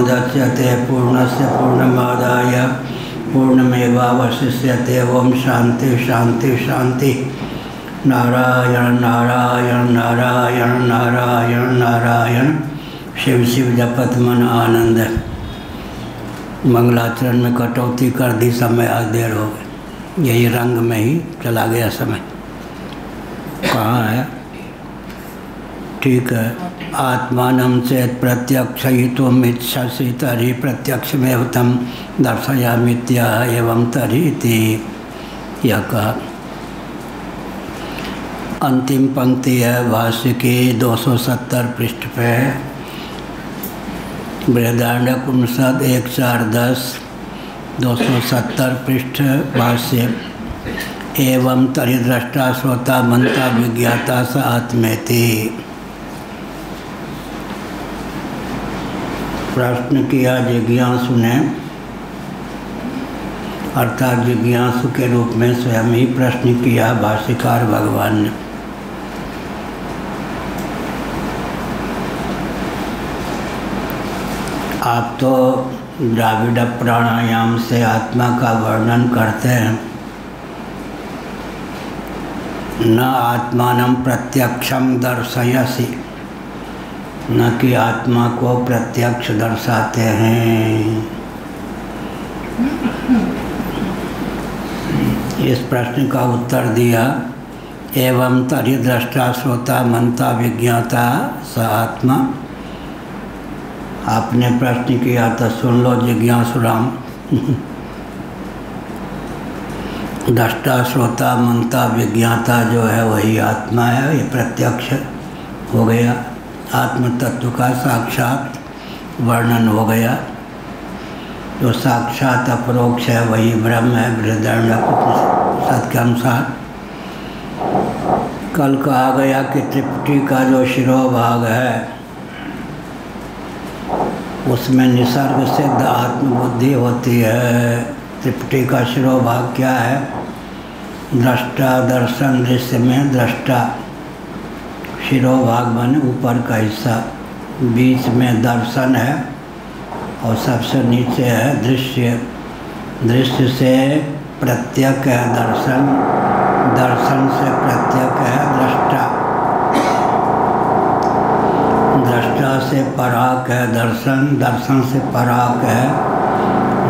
पूर्णमुदच्यते पूर्णस्य पूर्णमादाय पूर्णमेवावशिष्यते। ओम शांति शांति शांति। नारायण नारायण नारायण नारायण नारायण। शिव शिव जपत मन आनंद। मंगलाचरण में कटौती कर दी, समय आज देर हो गई। यही रंग में ही चला गया समय। कहाँ है? ठीक है। आत्मानं चेत् प्रत्यक्षयितुमिच्छसि तर्हि प्रत्यक्षमेव तं दर्शयामीत्यः एवं तर्हि इति। यह कहा। अंतिम पंक्ति है भाष्य की 270 पृष्ठ पे। बृहदारण्यक उपनिषद 1.4.10 270 पृष्ठ भाष्य। एवं तर्हि दृष्टा श्रोता मंता विज्ञाता स आत्मेति। प्रश्न किया जिज्ञासु ने, अर्थात जिज्ञासु के रूप में स्वयं ही प्रश्न किया भाष्यकार भगवान ने। आप तो द्राविड़ प्राणायाम से आत्मा का वर्णन करते हैं। न आत्मानं प्रत्यक्षम दर्शयसि, न कि आत्मा को प्रत्यक्ष दर्शाते हैं। इस प्रश्न का उत्तर दिया एवं तर्हि दृष्टा श्रोता मंता विज्ञाता स आत्मा। आपने प्रश्न किया तो सुन लो जिज्ञासुराम। दृष्टा श्रोता मंता विज्ञाता जो है वही आत्मा है। ये प्रत्यक्ष हो गया, आत्म तत्व का साक्षात वर्णन हो गया। जो साक्षात अपरोक्ष है वही ब्रह्म है। बृहदारण्यक उपनिषद के अनुसार कल कहा गया कि त्रिपुटी का जो शिरोभाग है उसमें निसर्ग सिद्ध आत्मबुद्धि होती है। त्रिपुटी का शिरोभाग क्या है? दृष्टा दर्शन दृश्य में दृष्टा शिरोभाग बने ऊपर का हिस्सा, बीच में दर्शन है और सबसे नीचे है दृश्य। दृश्य से प्रत्यक है दर्शन, दर्शन से प्रत्यक है दृष्टा, दृष्टा से पराक है दर्शन, दर्शन से पराक है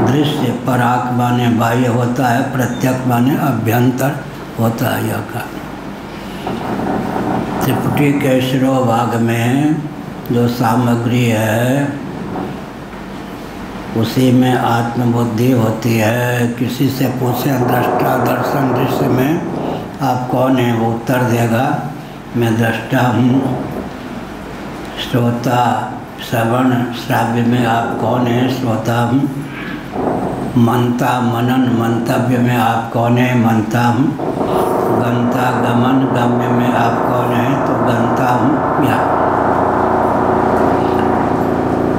दृश्य। पराक माने बाह्य होता है, प्रत्यक माने अभ्यंतर होता है। यह का त्रिपुटी के शिरोभाग में जो सामग्री है उसी में आत्मबुद्धि होती है। किसी से पूछे दृष्टा दर्शन दृश्य में आप कौन है, वो उत्तर देगा मैं दृष्टा हूँ। श्रोता श्रवण श्राव्य में आप कौन है, श्रोता हूँ। मनता मनन मंतव्य में आप कौन है, मनता हूँ। गंता गमन गम्य में आप कौन है, तो गंता हूँ। या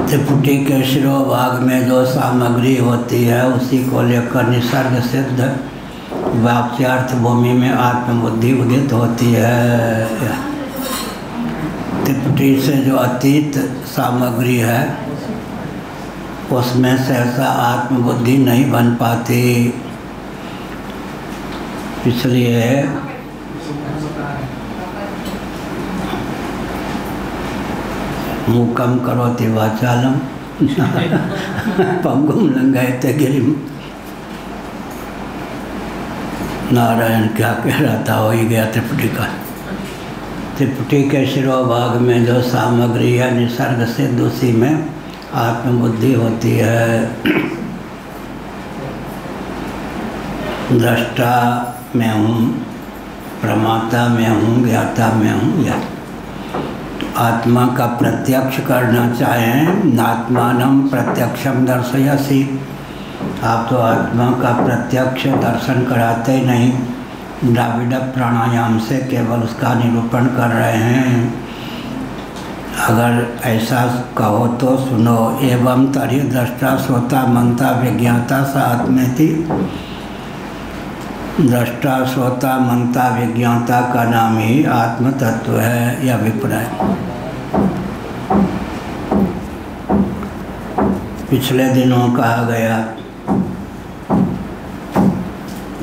त्रिपुटी के शिरोभाग में जो सामग्री होती है उसी को लेकर निसर्ग सिद्ध वाक्यार्थ भूमि में आत्मबुद्धि उदित होती है। त्रिपुटी से जो अतीत सामग्री है उसमें सहसा आत्मबुद्धि नहीं बन पाती। इसलिए मूकम करोति वाचालम पंगुम लंघयते गिरिम। नारायण क्या कह रहा था, हो ही गया त्रिपुटी का। त्रिपुटी के शिरोभाग में जो सामग्री है निसर्ग सिद्ध उसी में आत्मबुद्धि होती है। दृष्टा में हूँ, प्रमाता में हूँ, ज्ञाता में हूँ। या आत्मा का प्रत्यक्ष करना चाहें, आत्मानं प्रत्यक्षम दर्शयसि। आप तो आत्मा का प्रत्यक्ष दर्शन कराते ही नहीं, द्राविड़ प्राणायाम से केवल उसका निरूपण कर रहे हैं। अगर ऐसा कहो तो सुनो। एवं तर्हि दृष्टा श्रोता मंता विज्ञाता स आत्मेति। दृष्टा श्रोता मंता विज्ञाता का नाम ही आत्म तत्व है, यह अभिप्राय। पिछले दिनों कहा गया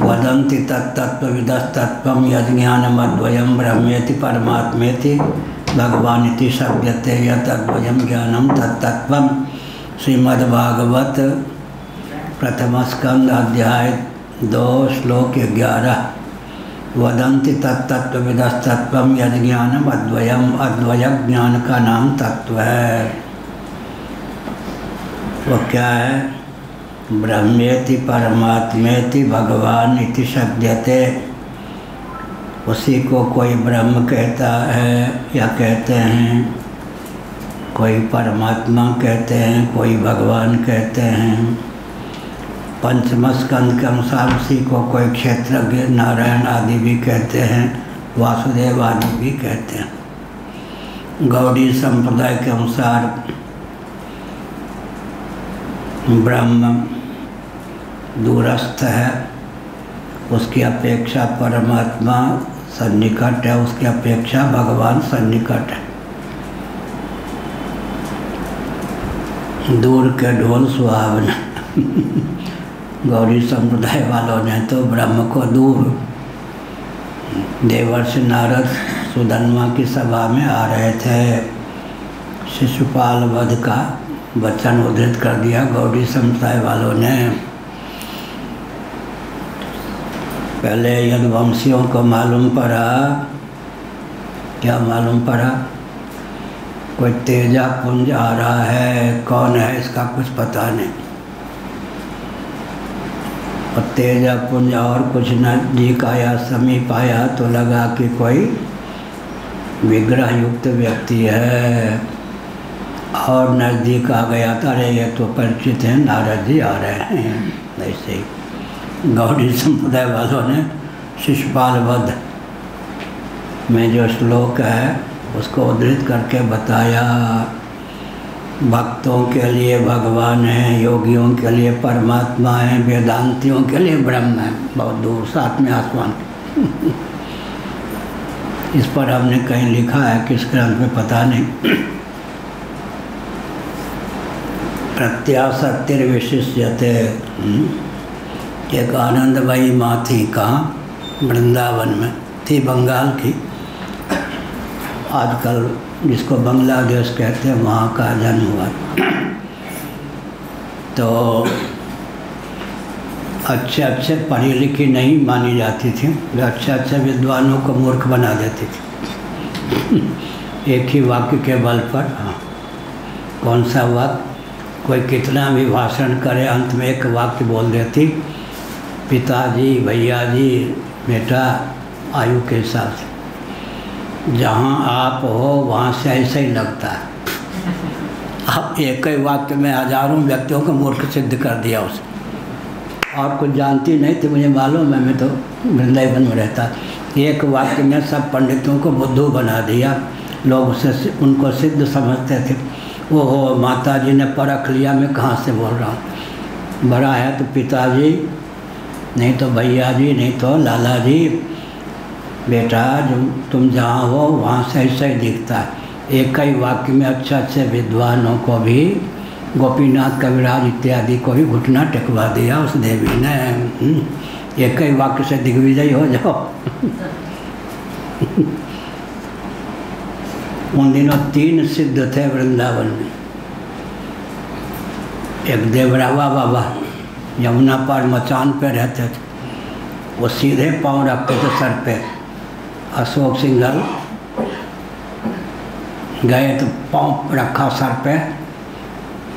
वदन्ति तत्तत्त्वविदस्तत्त्वं यज्ञानमद्वयं ब्रह्मेति परमात्मेति भगवानिति शब्दते यद्वयं ज्ञानं तत्तत्त्वं। श्रीमद्भागवत प्रथम स्कंद अध्याय 2 श्लोक 11। वदन्ति तत्तत्त्वविदस्तत्त्वं यज्ञानमद्वयं, अद्वय ज्ञान का नाम तत्व है। वो क्या है? ब्रह्मेति परमात्मेति भगवान इति शब्दते। उसी को कोई ब्रह्म कहता है या कहते हैं, कोई परमात्मा कहते हैं, कोई भगवान कहते हैं। पंचम स्कंद के अनुसार उसी को कोई क्षेत्रज्ञ नारायण आदि भी कहते हैं, वासुदेव आदि भी कहते हैं। गौड़ी संप्रदाय के अनुसार ब्रह्म दूरस्थ है, उसकी अपेक्षा परमात्मा सन्निकट है, उसकी अपेक्षा भगवान सन्निकट है। दूर के ढोल सुहावना। गौड़ी संप्रदाय वालों ने तो ब्रह्म को दूर। देवर्षि नारद सुधन्वा की सभा में आ रहे थे, शिशुपाल वध का वचन उद्धृत कर दिया गौड़ी संप्रदाय वालों ने। पहले यदुवंशियों को मालूम पड़ा, क्या मालूम पड़ा? कोई तेजा पुंज आ रहा है, कौन है इसका कुछ पता नहीं। और तेजा पुंज और कुछ नजदीक आया, समीप आया तो लगा कि कोई विग्रह युक्त व्यक्ति है। और नज़दीक आ गया था, अरे ये तो परिचित हैं, नारद जी आ रहे हैं। ऐसे ही गौड़ी संप्रदाय वालों ने शिशुपाल वध में जो श्लोक है उसको उद्धृत करके बताया। भक्तों के लिए भगवान है, योगियों के लिए परमात्मा है, वेदांतियों के लिए ब्रह्म है, बहुत दूर सातवें आसमान। इस पर हमने कहीं लिखा है, किस ग्रंथ में पता नहीं। प्रत्याशक्तिर्विशिष्यते। एक आनंदमयी माँ थी, कहाँ? वृंदावन में थी, बंगाल की। आजकल जिसको बांग्लादेश कहते हैं वहाँ का जन्म हुआ। तो अच्छे पढ़ी लिखी नहीं मानी जाती थी, वे अच्छे विद्वानों को मूर्ख बना देती थी। एक ही वाक्य के बल पर। हाँ, कौन सा वाक्य? कोई कितना भी भाषण करे, अंत में एक वाक्य बोल देती, पिताजी, भैया जी, बेटा, आयु के हिसाब से। जहाँ आप हो वहाँ से ऐसे ही लगता है। अब एक ही वाक्य में हजारों व्यक्तियों को मूर्ख सिद्ध कर दिया उसे। और कुछ जानती नहीं थी, मुझे मालूम है, मैं तो वृंदावन में रहता। एक वाक्य में सब पंडितों को बुद्धू बना दिया। लोग उसे उनको सिद्ध समझते थे। ओहो, माता जी ने परख लिया, मैं कहाँ से बोल रहा हूँ। बड़ा है तो पिताजी, नहीं तो भैया जी, नहीं तो लाला जी। बेटा, जो तुम जहाँ हो वहाँ से ऐसा ही दिखता है। एक ही वाक्य में अच्छे विद्वानों को भी, गोपीनाथ कविराज इत्यादि को भी घुटना टेकवा दिया उस देवी ने। एक ही वाक्य से दिग्विजय हो जाओ। उन दिनों 3 सिद्ध थे वृंदावन में। एक देवरावा बाबा यमुना पर मचान पे रहते थे, वो सीधे पाँव रखते थे सर पे। अशोक सिंघल गए तो पाँव रखा सर पे,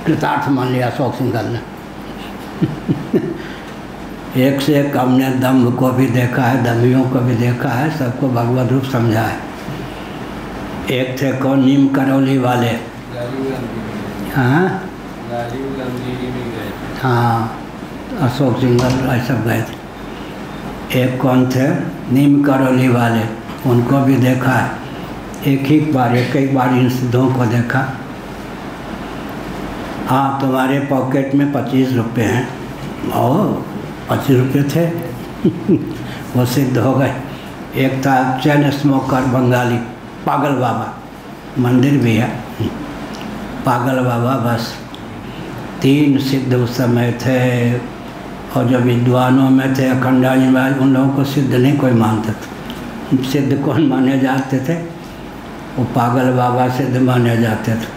कृतार्थ मान लिया अशोक सिंघल ने। एक से एक हमने दम्भ को भी देखा है, दम्भियों को भी देखा है, सबको भगवत रूप समझा है। एक थे कौन? नीम करौली वाले। हाँ हाँ, अशोक सिंघल सब गए थे। एक कौन थे? नीम करौली वाले, उनको भी देखा है। एक ही बार इन सिद्धों को देखा। हाँ, तुम्हारे पॉकेट में 25 रुपये हैं। ओ, 25 रुपये थे। वो सिद्ध हो गए। एक था चैन स्मोकर बंगाली, पागल बाबा, मंदिर भी है पागल बाबा। बस 3 सिद्ध उस समय थे, और जो विद्वानों में थे अखंडानंद महाराज, उन लोगों को सिद्ध नहीं कोई मानता था। सिद्ध कौन माने जाते थे? वो पागल बाबा सिद्ध माने जाते थे,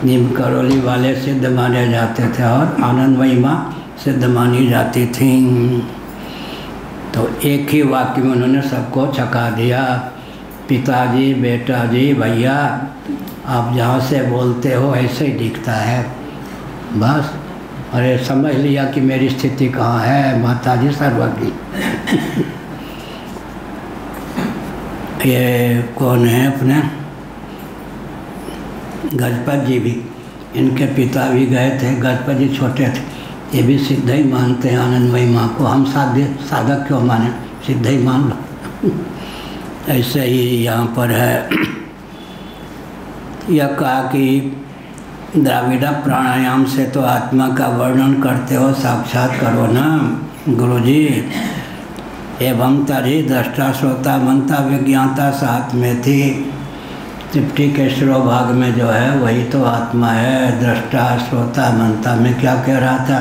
नीम करोली वाले सिद्ध माने जाते थे, और आनंदमयी माँ सिद्ध मानी जाती थी। तो एक ही वाक्य में उन्होंने सबको छका दिया, पिताजी, बेटा जी, भैया, आप जहाँ से बोलते हो ऐसे ही दिखता है, बस। अरे समझ लिया कि मेरी स्थिति कहाँ है, माताजी सर्वज्ञ। ये कौन है अपने गजपत जी भी, इनके पिता भी गए थे, गजपत जी छोटे थे, ये भी सिद्ध ही मानते हैं आनंदमयी माँ को। हम साधक क्यों माने, सिद्ध ही मान लो। ऐसे ही यहाँ पर है, यह कहा कि द्राविड़ प्राणायाम से तो आत्मा का वर्णन करते हो, साक्षात करो ना गुरुजी। एवं तरी दृष्टा श्रोता मनता विज्ञाता साथ में थी। त्रिपुटी के श्रोभाग में जो है वही तो आत्मा है। दृष्टा श्रोता मनता में क्या कह रहा था?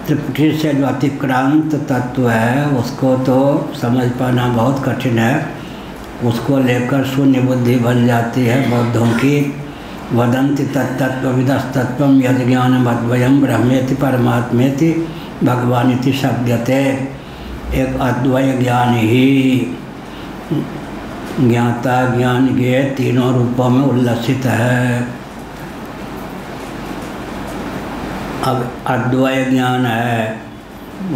त्रिपुटी से जो अतिक्रांत तत्व है उसको तो समझ पाना बहुत कठिन है, उसको लेकर शून्य बुद्धि बन जाती है बौद्धों की। वदंति तत्तत्वविदस्तत्वं यद ज्ञानमद्वयं ब्रह्मेति परमात्मेति भगवानिति शब्दते। एक अद्वय ज्ञान ही ज्ञाता ज्ञान ज्ञेय तीनों रूपों में उल्लसित है। अब अद्वय ज्ञान है,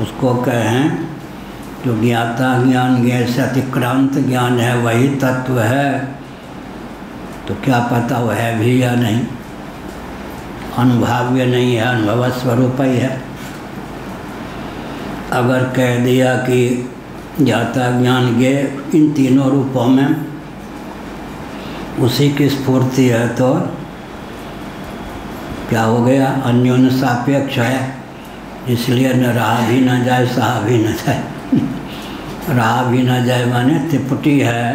उसको कहें जो ज्ञाता ज्ञान ज्ञेय से अतिक्रांत ज्ञान है, वही तत्व है। तो क्या पता वो है भी या नहीं, अनुभव्य नहीं है, अनुभव स्वरूप ही है। अगर कह दिया कि ज्ञाता ज्ञान ज्ञेय इन तीनों रूपों में उसी की स्फूर्ति है, तो क्या हो गया? अन्योन्य सापेक्ष है, इसलिए न रहा भी न जाए, सहा भी न जाए। रहा भी न जाए माने त्रिपुटी है,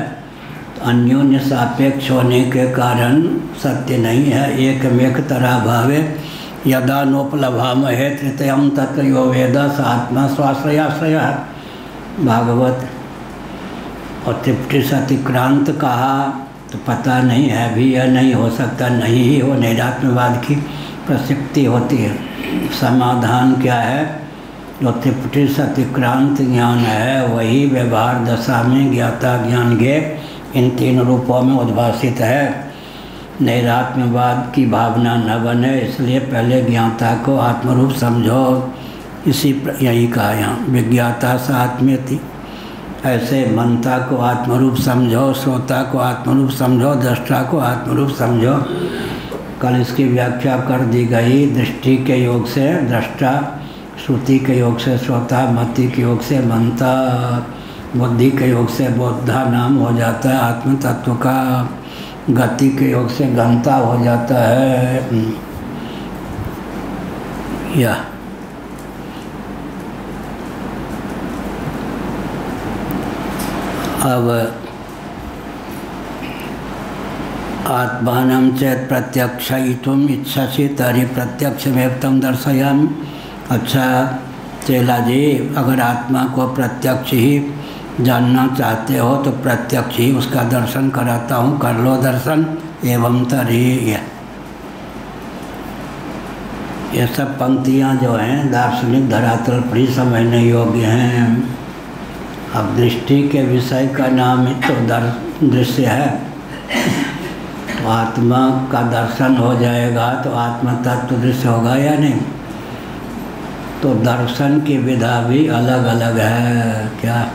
तो अन्योन्य सापेक्ष होने के कारण सत्य नहीं है। एकमेक तरह भावे यदा नोपलभामहे तृतीयम तत्र यो वेद स आत्मा स्वाश्रयाश्रय। भागवत। और त्रिपुटी से अतिक्रांत कहा तो पता नहीं है भी या नहीं, हो सकता नहीं ही हो, नैरात्म्यवाद की प्रसक्ति होती है। समाधान क्या है? जो त्रिपुटी से अतिक्रांत ज्ञान है वही व्यवहार दशा में ज्ञाता ज्ञान ज्ञेय इन तीन रूपों में उद्भासित है। नैरात्म्यवाद की भावना न बने, इसलिए पहले ज्ञाता को आत्मरूप समझो। यही कहा यहाँ, विज्ञाता से आत्मीय थी। ऐसे मनता को आत्मरूप समझो, श्रोता को आत्मरूप समझो, दृष्टा को आत्मरूप समझो। कल इसकी व्याख्या कर दी गई। दृष्टि के योग से दृष्टा, श्रुति के योग से श्रोता, मति के योग से मनता, बुद्धि के योग से बोधा नाम हो जाता है आत्म तत्व का, गति के योग से गंता हो जाता है। या अब आत्मानं चेत् प्रत्यक्षयितुम् इच्छसि तर्हि प्रत्यक्षमेव तं दर्शयामि। अच्छा चेला जी, अगर आत्मा को प्रत्यक्ष ही जानना चाहते हो तो प्रत्यक्ष ही उसका दर्शन कराता हूँ, कर लो दर्शन। एवं तर्हि ये सब पंक्तियाँ जो हैं दार्शनिक धरातल पर ही समझने योग्य हैं। अब दृष्टि के विषय का नाम तो दृश्य है, तो आत्मा का दर्शन हो जाएगा तो आत्मा तत्व दृश्य होगा या नहीं? तो दर्शन की विधा भी अलग अलग है। क्या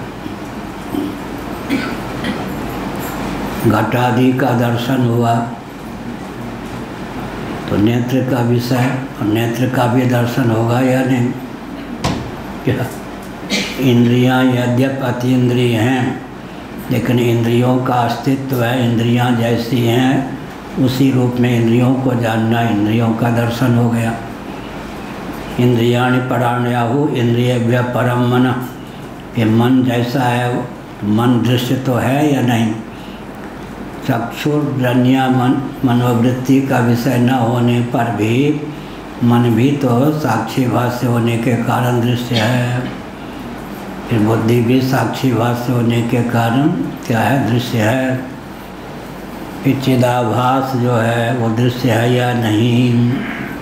घटादि का दर्शन हुआ तो नेत्र का विषय और नेत्र का भी दर्शन होगा या नहीं? क्या इंद्रियां यद्यप अतीन्द्रिय हैं, लेकिन इंद्रियों का अस्तित्व है, इंद्रियां जैसी हैं उसी रूप में इंद्रियों को जानना, इंद्रियों का दर्शन हो गया। इंद्रियाणि पराण्याहु इंद्रियेभ्यः परम मन। कि मन जैसा है, मन दृश्य तो है या नहीं? चक्षुर्जन्य मनोवृत्ति का विषय न होने पर भी मन भी तो साक्षी भाष्य होने के कारण दृश्य है, फिर बुद्धि भी साक्षी भाष्य होने के कारण क्या है, दृश्य है। फिर चिदाभास जो है वो दृश्य है या नहीं,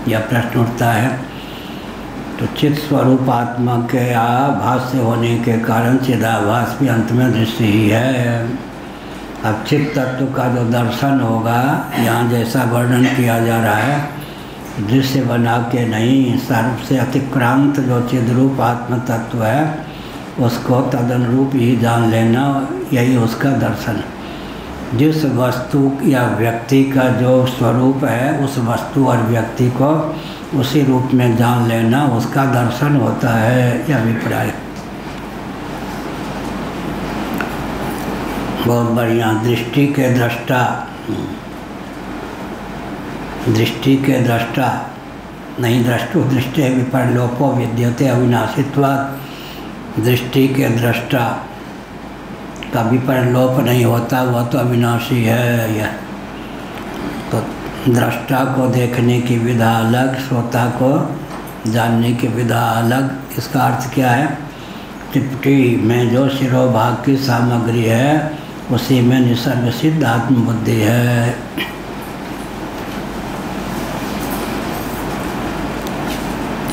यह प्रश्न उठता है। तो चित स्वरूप आत्मा के भाष्य होने के कारण चिदाभास भी अंत में दृश्य ही है। अब चित तत्व का जो दर्शन होगा, यहाँ जैसा वर्णन किया जा रहा है, दृश्य बना के नहीं, सर्व से अतिक्रांत जो चिद्रूप आत्म तत्व है उसको तदनुरूप ही जान लेना, यही उसका दर्शन। जिस वस्तु या व्यक्ति का जो स्वरूप है उस वस्तु और व्यक्ति को उसी रूप में जान लेना उसका दर्शन होता है, यह अभिप्राय। बहुत बढ़िया। दृष्टि के दृष्टा, दृष्टि के दृष्टा नहीं, दृष्टु दृष्टि विपर्लोपो विद्यते अविनाशित्वात्। दृष्टि के दृष्टा का विपर्लोप नहीं होता, वह तो अविनाशी है। यह तो दृष्टा को देखने की विधा अलग, श्रोता को जानने की विधा अलग। इसका अर्थ क्या है? टिप्टी में जो शिरोभाग की सामग्री है उसी में निसर्ग सिद्ध आत्मबुद्धि है।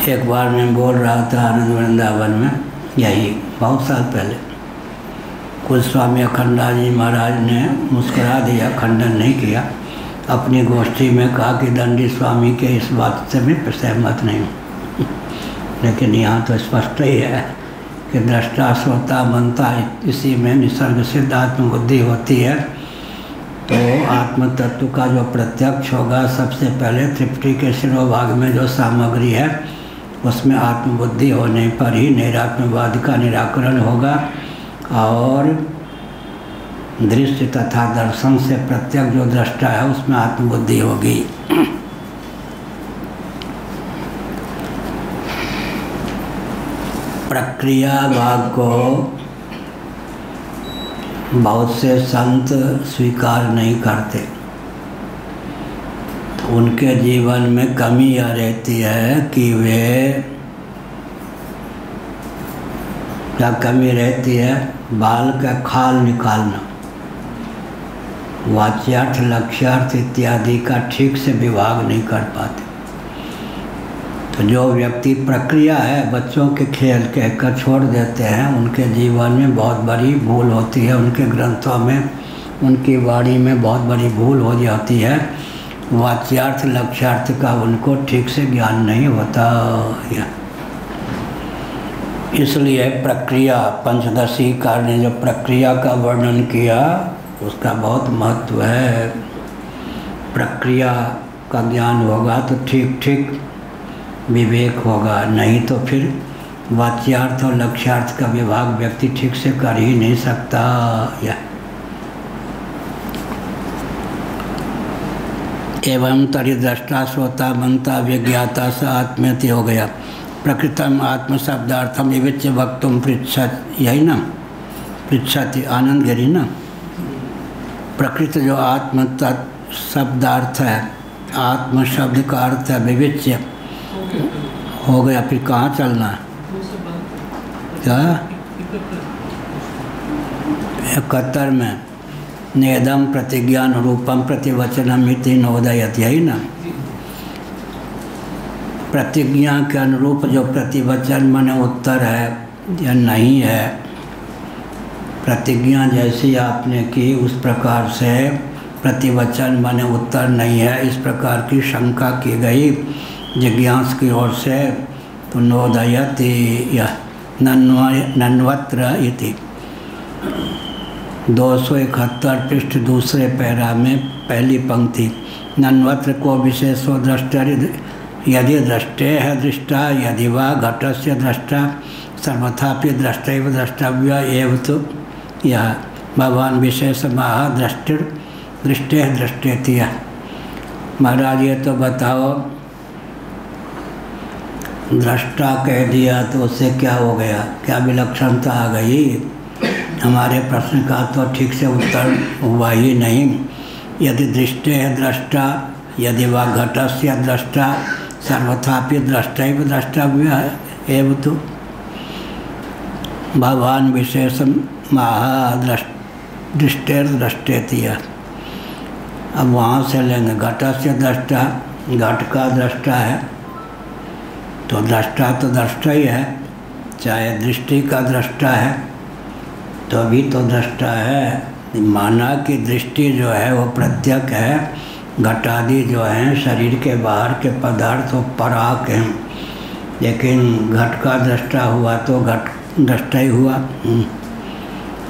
एक बार मैं बोल रहा था आनंद वृंदावन में, यही बहुत साल पहले, कुछ स्वामी अखंडाजी महाराज ने मुस्कुरा दिया, खंडन नहीं किया। अपनी गोष्ठी में कहा कि दंडी स्वामी के इस बात से मैं सहमत नहीं हूँ लेकिन यहाँ तो स्पष्ट ही है कि दृष्टा श्रोता मनता इसी में निसर्ग सिद्ध आत्मबुद्धि होती है। तो आत्म तत्व का जो प्रत्यक्ष होगा, सबसे पहले तृप्ति के शिरोभाग में जो सामग्री है उसमें आत्मबुद्धि होने पर ही नैरात्म्यवाद का निराकरण होगा और दृश्य तथा दर्शन से प्रत्यक्ष जो दृष्टा है उसमें आत्मबुद्धि होगी। प्रक्रिया भाग को बहुत से संत स्वीकार नहीं करते, तो उनके जीवन में कमी यह रहती है कि वे, क्या कमी रहती है? बाल का खाल निकालना, वाच्यार्थ लक्ष्यार्थ इत्यादि का ठीक से विभाग नहीं कर पाते। तो जो व्यक्ति प्रक्रिया है बच्चों के खेल कहकर छोड़ देते हैं, उनके जीवन में बहुत बड़ी भूल होती है, उनके ग्रंथों में, उनकी वाणी में बहुत बड़ी भूल हो जाती है। वाच्यार्थ लक्ष्यार्थ का उनको ठीक से ज्ञान नहीं होता। इसलिए प्रक्रिया, पंचदशी कार ने जो प्रक्रिया का वर्णन किया उसका बहुत महत्व है। प्रक्रिया का ज्ञान होगा तो ठीक ठीक विवेक होगा, नहीं तो फिर वाच्यार्थ और लक्ष्यार्थ का विभाग व्यक्ति ठीक से कर ही नहीं सकता। एवं तरी दृष्टा श्रोता मनता विज्ञाता स आत्मेति हो गया। प्रकृतम आत्म शब्दार्थम विविच्य वक्तुम पृच्छत, यही ना पृच्छति आनंद गिरी ना। प्रकृत जो आत्म तत् शब्दार्थ है, आत्म शब्द का अर्थ है विविच्य हो गया। फिर कहाँ चलना है? क्या 71 में नेदम प्रतिज्ञान रूपम प्रतिवचनम इति नोदयति, यही ना। प्रतिज्ञा के अनुरूप जो प्रतिवचन माने उत्तर है या नहीं है, प्रतिज्ञा जैसी आपने की उस प्रकार से प्रतिवचन माने उत्तर नहीं है, इस प्रकार की शंका की गई जिज्ञास की ओर से। तो नोदयति या नन्वत्र इति 271 पृष्ठ दूसरे पैरा में पहली पंक्ति। नन्वत्र को विशेषो दृष्टि यदि दृष्टे है दृष्टा, यदि वा घटस्य दृष्टा सर्वथापि दृष्टैव द्रष्टव्य एव। तो यह भगवान विशेष महा दृष्टि दृष्टे दृष्टेति। महाराज ये तो बताओ, दृष्टा कह दिया तो उससे क्या हो गया? क्या विलक्षणता आ गई? हमारे प्रश्न का तो ठीक से उत्तर हुआ ही नहीं। यदि दृष्टे है दृष्टा, यदि वा घटस्य दृष्टा सर्वथापि द्रष्टैव द्रष्टव्य एव तो भगवान विशेषम महादृष्टेर्दृष्टेति। अब वहाँ से लेंगे घटस्य दृष्टा, घट का दृष्टा है तो दृष्टा तो दृष्टा ही है, चाहे दृष्टि का दृष्टा है तो भी तो दृष्टा है। माना कि दृष्टि जो है वो प्रत्यक है, घटादि जो हैं शरीर के बाहर के पदार्थ वो पराक हैं, लेकिन घट का दृष्टा हुआ तो घट दृष्टा ही हुआ।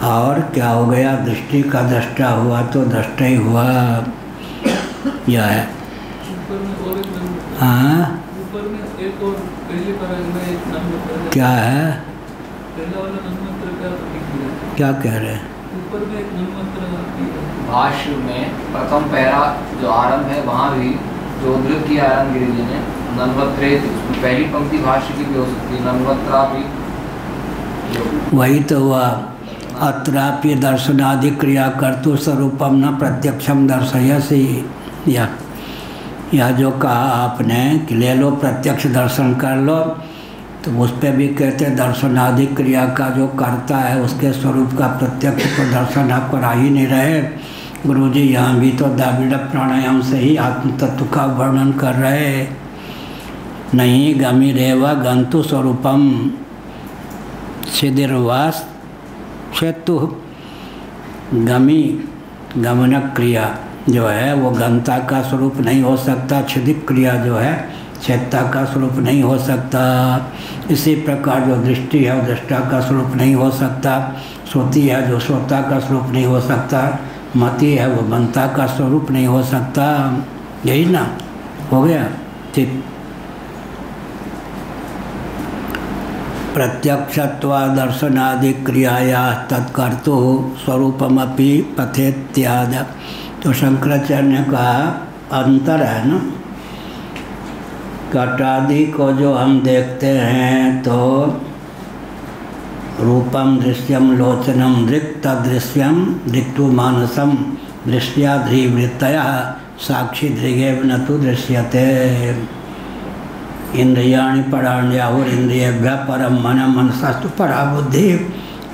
और क्या हो गया, दृष्टि का दृष्टा हुआ तो दृष्टा ही हुआ। यह है। हाँ क्या है, क्या कह रहे हैं? भाष्य में प्रथम पैरा जो आरंभ है वहाँ भी जो उद्धृत किया आरंभ गिरी जी ने नन्वत्रे, उसमें पहली पंक्ति भाष्य की भी हो सकती है, नन्वत्रा भी वही तो हुआ। अत्रापि दर्शनादि क्रिया कर्तु स्वरूपम न प्रत्यक्षम दर्शयसि। या जो कहा आपने कि ले लो प्रत्यक्ष दर्शन कर लो, तो उस पर भी कहते दर्शनादि क्रिया का जो करता है उसके स्वरूप का प्रत्यक्ष तो दर्शन आप करा ही नहीं रहे। गुरुजी यहाँ भी तो द्रविड़ प्राणायाम से ही आत्म तत्व का वर्णन कर रहे। नहीं गमिरेव गंतु स्वरूपम छिदिर्वास क्षेतु। गमी गमनक क्रिया जो है वो गंता का स्वरूप नहीं हो सकता, छिदिक क्रिया जो है चेतता का स्वरूप नहीं हो सकता। इसी प्रकार जो दृष्टि है वो दृष्टा का स्वरूप नहीं हो सकता, श्रुति है जो श्रोता का स्वरूप नहीं हो सकता, मति है वो मनता का स्वरूप नहीं हो सकता। यही ना हो गया, ठीक। प्रत्यक्षत्वा दर्शनादि क्रियाया तत्कर्तु स्वरूपमपि पथेत्याद। तो शंकराचार्य का अंतर है ना, घटादि को जो हम देखते हैं तो रूपम दृश्यम लोचनम दृक् तदृश्यम दृक्तु मानसम दृश्याध्रिवृत्तया साक्षी दृगेव न तो दृश्यते। इंद्रियाणि पराण्याहुरिन्द्रियेभ्यः परम मन मनसस्तु परा बुद्धि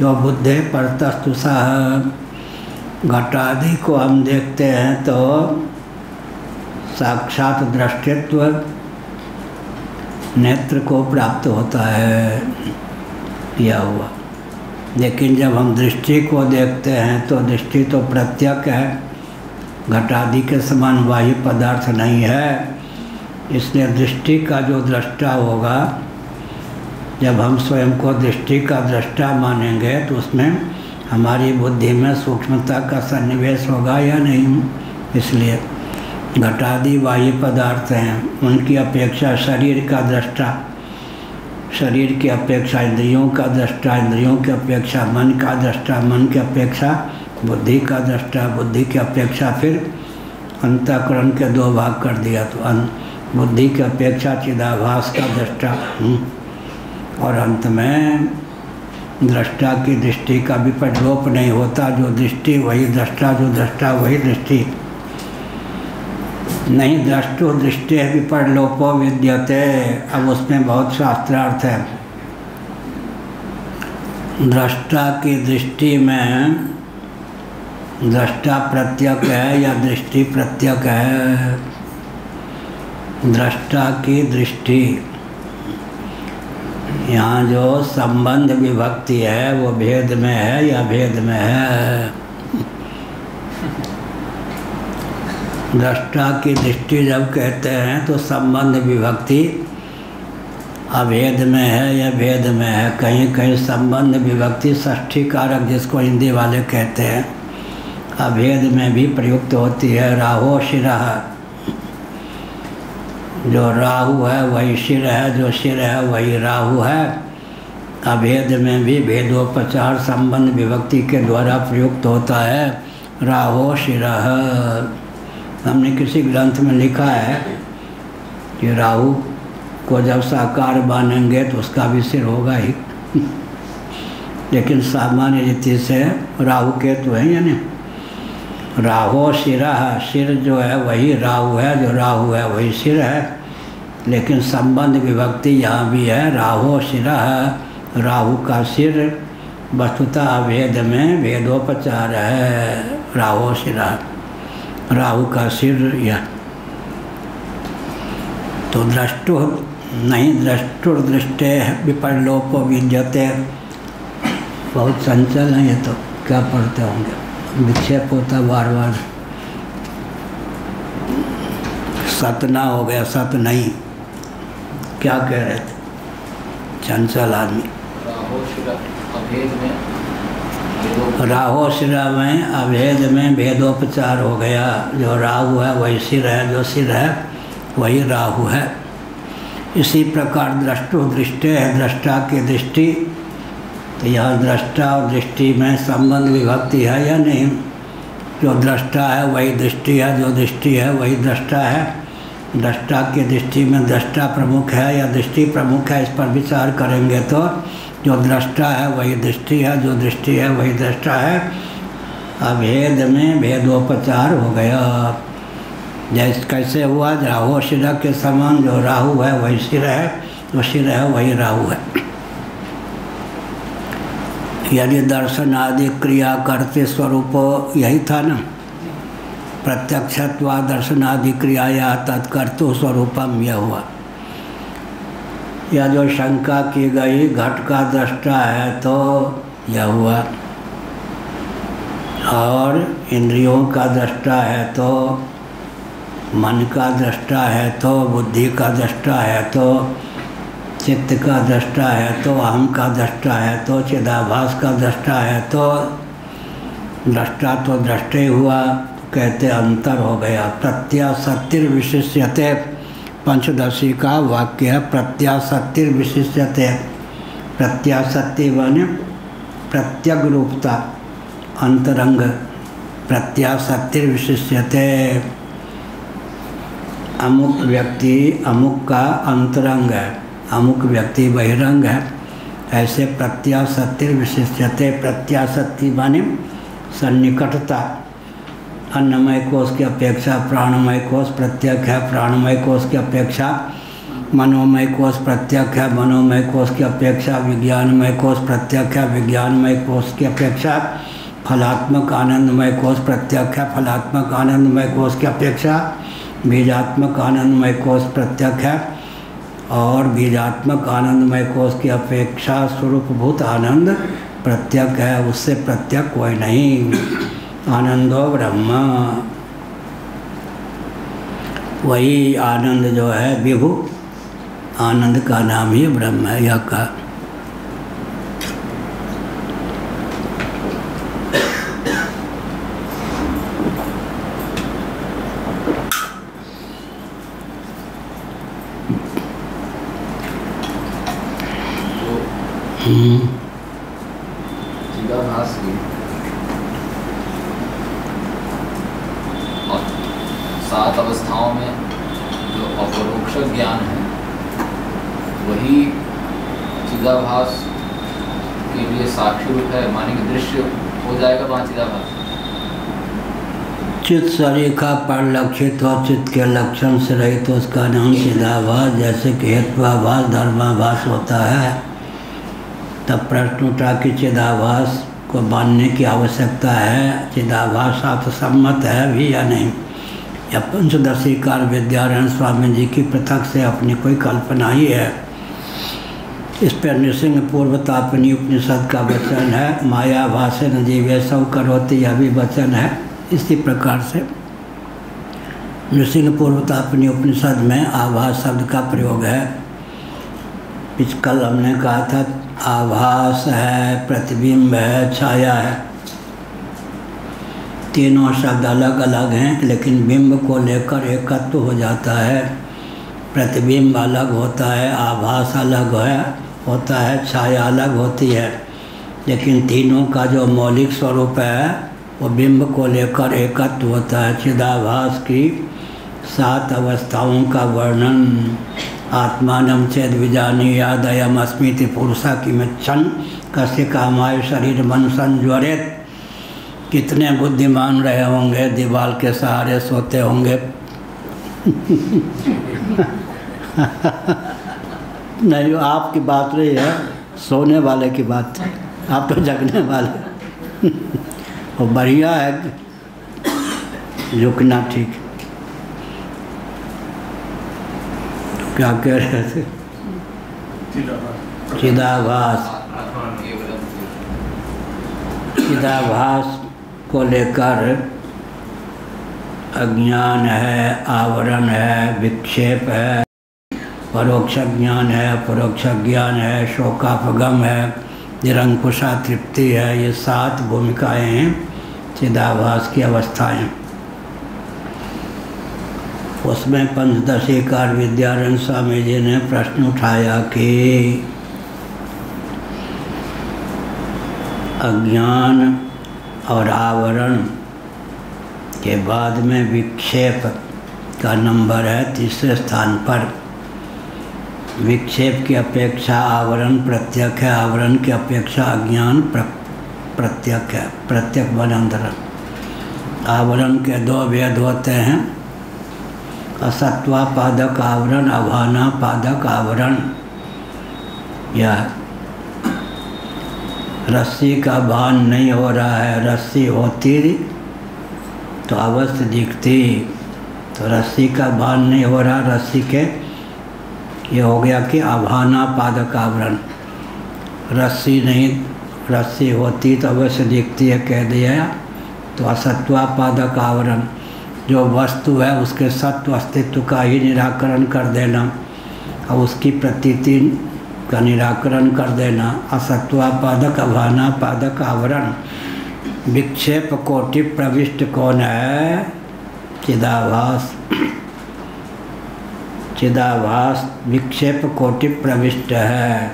यो बुद्धे परतस्तु सः। घटादि को हम देखते हैं तो साक्षात दृष्टित्व नेत्र को प्राप्त होता है, यह हुआ। लेकिन जब हम दृष्टि को देखते हैं तो दृष्टि तो प्रत्यक है, घटादि के समान बाह्य पदार्थ नहीं है। इसलिए दृष्टि का जो दृष्टा होगा, जब हम स्वयं को दृष्टि का दृष्टा मानेंगे तो उसमें हमारी बुद्धि में सूक्ष्मता का सन्निवेश होगा या नहीं। इसलिए घटादि बाह्य पदार्थ हैं, उनकी अपेक्षा शरीर का दृष्टा, शरीर की अपेक्षा इंद्रियों का दृष्टा, इंद्रियों की अपेक्षा मन का दृष्टा, मन की अपेक्षा बुद्धि का दृष्टा, बुद्धि की अपेक्षा फिर अंतःकरण के दो भाग कर दिया तो बुद्धि की अपेक्षा चिदाभास का दृष्टा, और अंत में दृष्टा की दृष्टि का भी परिलोप नहीं होता। जो दृष्टि वही दृष्टा, जो दृष्टा वही दृष्टि। नहीं दृष्टो दृष्टि विपरलोपो विद्यते। अब उसमें बहुत शास्त्रार्थ है। दृष्टा की दृष्टि में दृष्टा प्रत्यक है या दृष्टि प्रत्यक है। दृष्टा की दृष्टि, यहाँ जो संबंध विभक्ति है वो भेद में है या भेद में है। दृष्टा की दृष्टि जब कहते हैं तो संबंध विभक्ति अभेद में है या भेद में है। कहीं कहीं संबंध विभक्ति षष्ठी कारक जिसको हिंदी वाले कहते हैं अभेद में भी प्रयुक्त होती है। राहो शिरः, जो राहु है वही शिर है, जो शिर है वही राहु है। अभेद में भी भेदोपचार संबंध विभक्ति के द्वारा प्रयुक्त होता है। राहो शिरः। हमने किसी ग्रंथ में लिखा है कि राहु को जब साकार मानेंगे तो उसका भी सिर होगा ही लेकिन सामान्य रीति से राहु केतु है यानी राहो शिरः। सिर जो है वही राहु है, जो राहु है वही सिर है। लेकिन संबंध विभक्ति यहाँ भी है। राहो शिरः, राहु का सिर वस्तुतः अभेद में भेदोपचार है। राहो शिरः, राहु का सिर यह। तो द्रष्टु नहीं, द्रष्टुर्दृष्टे विपर्लोपो विद्यते। बहुत चंचल है ये तो, क्या पढ़ते होंगे, विक्षेप होता बार बार। सतना हो गया, सत नहीं, क्या कह रहे थे, चंचल आदमी। राहो शिरा में अभेद में भेदोपचार हो गया। जो राहु है वही सिर है, जो सिर है वही राहु है। इसी प्रकार द्रष्टु दृष्टे है, दृष्टा की दृष्टि। तो यह दृष्टा और दृष्टि में संबंध विभक्ति है या नहीं? जो दृष्टा है वही दृष्टि है, जो दृष्टि है वही दृष्टा है। दृष्टा की दृष्टि में दृष्टा प्रमुख है या दृष्टि प्रमुख है, इस पर विचार करेंगे तो जो दृष्टा है वही दृष्टि है, जो दृष्टि है वही दृष्टा है। अभेद में भेदोपचार हो गया। जैसे कैसे हुआ? राहु शिरा के समान, जो राहु है वही सिर है, जो सिर है वही राहु है। यदि दर्शन आदि क्रिया करते स्वरूप यही था ना, प्रत्यक्षत्वा दर्शनादि क्रियाया तत्कर्तु स्वरूपम यह हुआ। या जो शंका की गई घट का दृष्टा है तो यह हुआ, और इंद्रियों का दृष्टा है तो, मन का दृष्टा है तो, बुद्धि का दृष्टा है तो, चित्त का दृष्टा है तो, अहम का दृष्टा है तो, चिदाभास का दृष्टा है तो, दृष्टा तो दृष्टे हुआ। कहते अंतर हो गया। प्रत्यासत्तिर विशिष्यते, पंचदशी का वाक्य है प्रत्यासत्तिर विशिष्यते। प्रत्यासत्ति माने प्रत्यग रूपता, अंतरंग। प्रत्यासत्तिर विशिष्यते, अमुक व्यक्ति अमुक का अंतरंग है, अमुक व्यक्ति बहिरंग है। ऐसे प्रत्यासत्तिर विशिष्यते। प्रत्यासत्ति माने सन्निकटता। अन्नमय कोश की अपेक्षा प्राणमय कोश प्रत्यक है, प्राणमय कोश की अपेक्षा मनोमय कोश प्रत्यक है, मनोमय कोश की अपेक्षा विज्ञानमय कोश प्रत्यक है, विज्ञानमय कोश की अपेक्षा फलात्मक आनंदमय कोश प्रत्यक है, फलात्मक आनंदमय कोश की अपेक्षा बीजात्मक आनंदमय कोश प्रत्यक है, और बीजात्मक आनंदमय कोश की अपेक्षा स्वरूपभूत आनंद प्रत्यक है। उससे प्रत्यक कोई नहीं। आनंदो ब्रह्म, वही आनंद जो है विभु, आनंद का नाम ही ब्रह्म है। यह का चिदाभास की और 7 अवस्थाओं में जो अपरोक्ष ज्ञान है वही चिदाभास के लिए साक्षी रूप है, माने कि दृश्य हो जाएगा वहाँ चिदाभास। चित्त सरीखा परिलक्षित और चित्त के लक्षण से रहित तो उसका नाम चिदाभास। जैसे कि हेत्वाभास धर्माभास होता है, तब प्रश्न उठा कि चिदाभास को मानने की आवश्यकता है। चिदाभास साथ सम्मत है भी या नहीं, या पंचदशी कार विद्यारायण स्वामी जी की पृथक से अपनी कोई कल्पना ही है। इस पर नृसिंह पूर्वतापनी उपनिषद का वचन है, माया भाषण जीवे सौ करोति, यह भी वचन है। इसी प्रकार से नृसिंह पूर्वतापनी उपनिषद में आभास शब्द का प्रयोग है। कल हमने कहा था आभास है, प्रतिबिंब है, छाया है, तीनों शब्द अलग अलग हैं, लेकिन बिंब को लेकर एकत्व हो जाता है। प्रतिबिंब अलग होता है, आभास अलग होता है, छाया अलग होती है, लेकिन तीनों का जो मौलिक स्वरूप है वो बिंब को लेकर एकत्व होता है। चिदाभास की 7 अवस्थाओं का वर्णन, आत्मानं चेद विजानीयाद अयम् अस्मीति पुरुषा की मिच्छन् कस्य कामाय शरीर मन संज्वरेत। कितने बुद्धिमान रहे होंगे, दीवार के सहारे सोते होंगे नहीं, आपकी बात रही है, सोने वाले की बात, आप तो जगने वाले। वो बढ़िया है, झुकना ठीक। तो क्या कह रहे थे? चिदाभास। चिदाभास को लेकर अज्ञान है, आवरण है, विक्षेप है, परोक्ष ज्ञान है, अपरोक्ष ज्ञान है, शोकापगम है, निरंकुशा तृप्ति है। ये 7 भूमिकाएं हैं चिदाभास की अवस्थाएं। उसमें पंचदशीकार विद्यारण्य स्वामी जी ने प्रश्न उठाया कि अज्ञान और आवरण के बाद में विक्षेप का नंबर है 3रे स्थान पर। विक्षेप की अपेक्षा आवरण प्रत्यक है, आवरण की अपेक्षा अज्ञान प्रत्यक है। प्रत्यक बनांतरण। आवरण के 2 भेद होते हैं, असत्वापादक आवरण, अभानापादक आवरण। यह रस्सी का भान नहीं हो रहा है, रस्सी होती तो अवश्य दिखती, तो रस्सी का भान नहीं हो रहा, रस्सी के ये हो गया कि अभानापादक आवरण। रस्सी नहीं, रस्सी होती तो अवश्य दिखती है, कह दिया। तो असत्वापादक आवरण, जो वस्तु है उसके सत्व अस्तित्व का ही निराकरण कर देना और उसकी प्रतीति का निराकरण कर देना। असत्वापादक अभानापादक आवरण। विक्षेप कोटि प्रविष्ट कौन है? चिदाभास। चिदाभास विक्षेप कोटि प्रविष्ट है।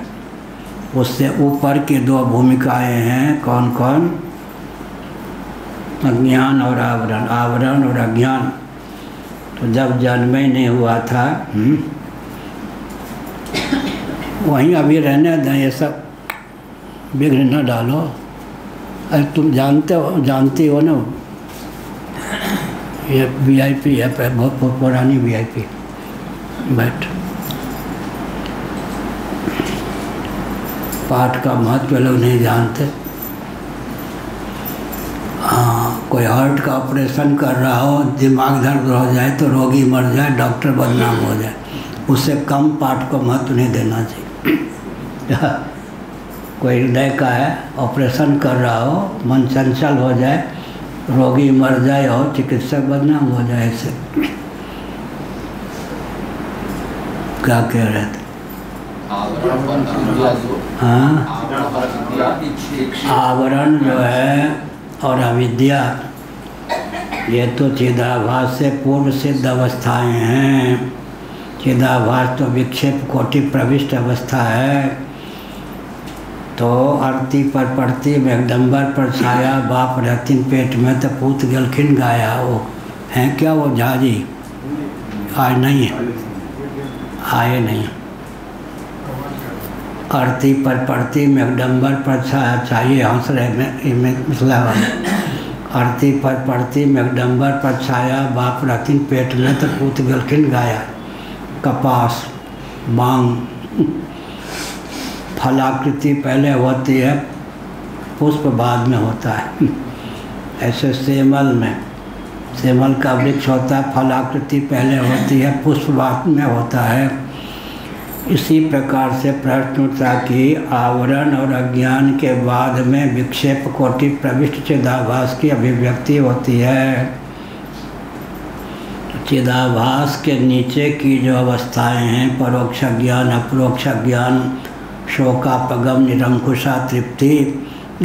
उससे ऊपर की 2 भूमिकाएं हैं, कौन कौन? अज्ञान और आवरण। आवरण और अज्ञान तो जब जन्म ही नहीं हुआ था, वहीं अभी रहने दें, ये सब बिगड़ न डालो। अरे तुम जानती हो ना, ये VIP है, बहुत पुरानी VIP। बैठ। पाठ का महत्व लोग नहीं जानते। हाँ, कोई हार्ट का ऑपरेशन कर रहा हो, दिमाग दर्द हो जाए तो रोगी मर जाए, डॉक्टर बदनाम हो जाए, उससे कम पाठ को महत्व नहीं देना चाहिए। कोई हृदय का है, ऑपरेशन कर रहा हो, मन चंचल हो जाए, रोगी मर जाए और चिकित्सक बदनाम हो जाए, इससे क्या कह रहे थे? हाँ, आवरण जो है और अविद्या, ये तो चिदाभास से पूर्व सिद्ध अवस्थाएं हैं। चिदाभास तो विक्षेप कोटि प्रविष्ट अवस्था है। तो आरती पर पड़ती मेघडम्बर पर छाया, बाप रहतीन पेट में तो पूत गलखिन गाया। वो हैं क्या वो झाजी? आज नहीं है, आए नहीं। आरती पर पड़ती मेघडम्बर पर छाया, चाहिए हंस रहे मिथिला वाले। आरती पर पड़ती मेघडम्बर पर छाया, बाप रहतीन पेट में तो पूत गलखिन गाया। कपास, बांग, फलाकृति पहले होती है, पुष्प बाद में होता है। ऐसे सेमल में, सेमल का वृक्ष होता है, फलाकृति पहले होती है, पुष्प बाद में होता है। इसी प्रकार से प्रश्न उठा कि आवरण और अज्ञान के बाद में विक्षेप कोटि प्रविष्ट चिदाभास की अभिव्यक्ति होती है। चिदाभास के नीचे की जो अवस्थाएं हैं, परोक्ष ज्ञान, अपरोक्ष ज्ञान, शोकापगम, निरंकुशा तृप्ति,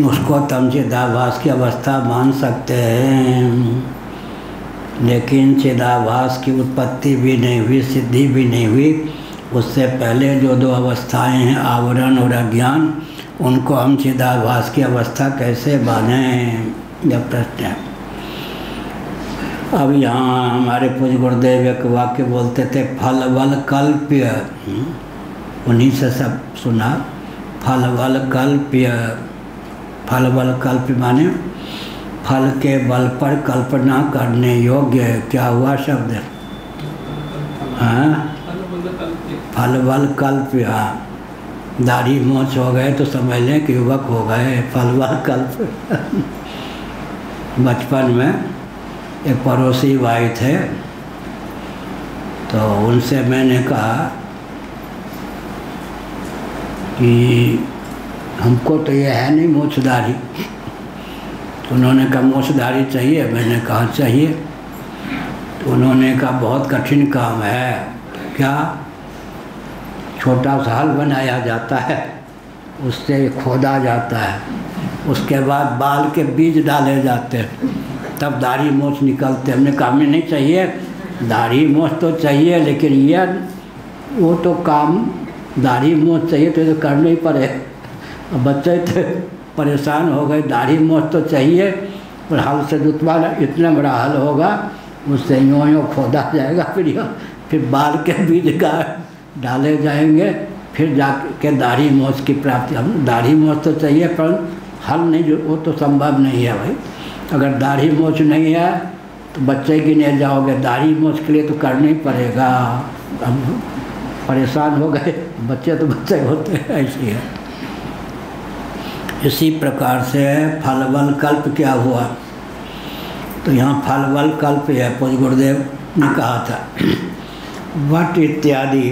उसको तम चिदाभास की अवस्था मान सकते हैं। लेकिन चिदाभास की उत्पत्ति भी नहीं हुई, सिद्धि भी नहीं हुई। उससे पहले जो 2 अवस्थाएं हैं, आवरण और अज्ञान, उनको हम चिदाभास की अवस्था कैसे मानें? यह प्रश्न है। अब यहाँ हमारे पूज्य गुरुदेव एक वाक्य बोलते थे, फल बल कल्प्य, उन्हीं से सब सुना। फल बल कल्प्य, फल बल कल्प्य माने फल के बल पर कल्पना करने योग्य। क्या हुआ शब्द? हाँ, फल वल कल्प, या दाढ़ी मोछ हो गए तो समझ लें कि युवक हो गए। फल वल कल्प। बचपन में एक पड़ोसी भाई थे, तो उनसे मैंने कहा कि हमको तो ये है नहीं मूछधारी। तो उन्होंने कहा मूछधारी चाहिए? मैंने कहा चाहिए। तो उन्होंने कहा बहुत कठिन काम है। क्या? छोटा सा हल बनाया जाता है, उससे खोदा जाता है, उसके बाद बाल के बीज डाले जाते हैं, तब दाढ़ी मूछ निकलते। हमने कहा हमें नहीं चाहिए, दाढ़ी मूछ तो चाहिए, लेकिन ये वो तो काम दाढ़ी मूछ चाहिए तो करना ही पड़े। बच्चे थे परेशान हो गए, दाढ़ी मूछ तो चाहिए पर हल से जुतवा, इतना बड़ा हल होगा उससे यूँ खोदा जाएगा, फिर बाल के बीज का डाले जाएंगे, फिर जाके दाढ़ी मूछ की प्राप्ति। हम दाढ़ी मूछ तो चाहिए पर हल नहीं, जो वो तो संभव नहीं है भाई। अगर दाढ़ी मूछ नहीं है तो बच्चे गिने जाओगे, दाढ़ी मूछ के लिए तो करना ही पड़ेगा। हम परेशान हो गए, बच्चे तो बच्चे होते हैं, ऐसी है। इसी प्रकार से फल वल कल्प क्या हुआ? तो यहाँ फल वल कल्प है, पूज्य गुरुदेव ने कहा था। वट इत्यादि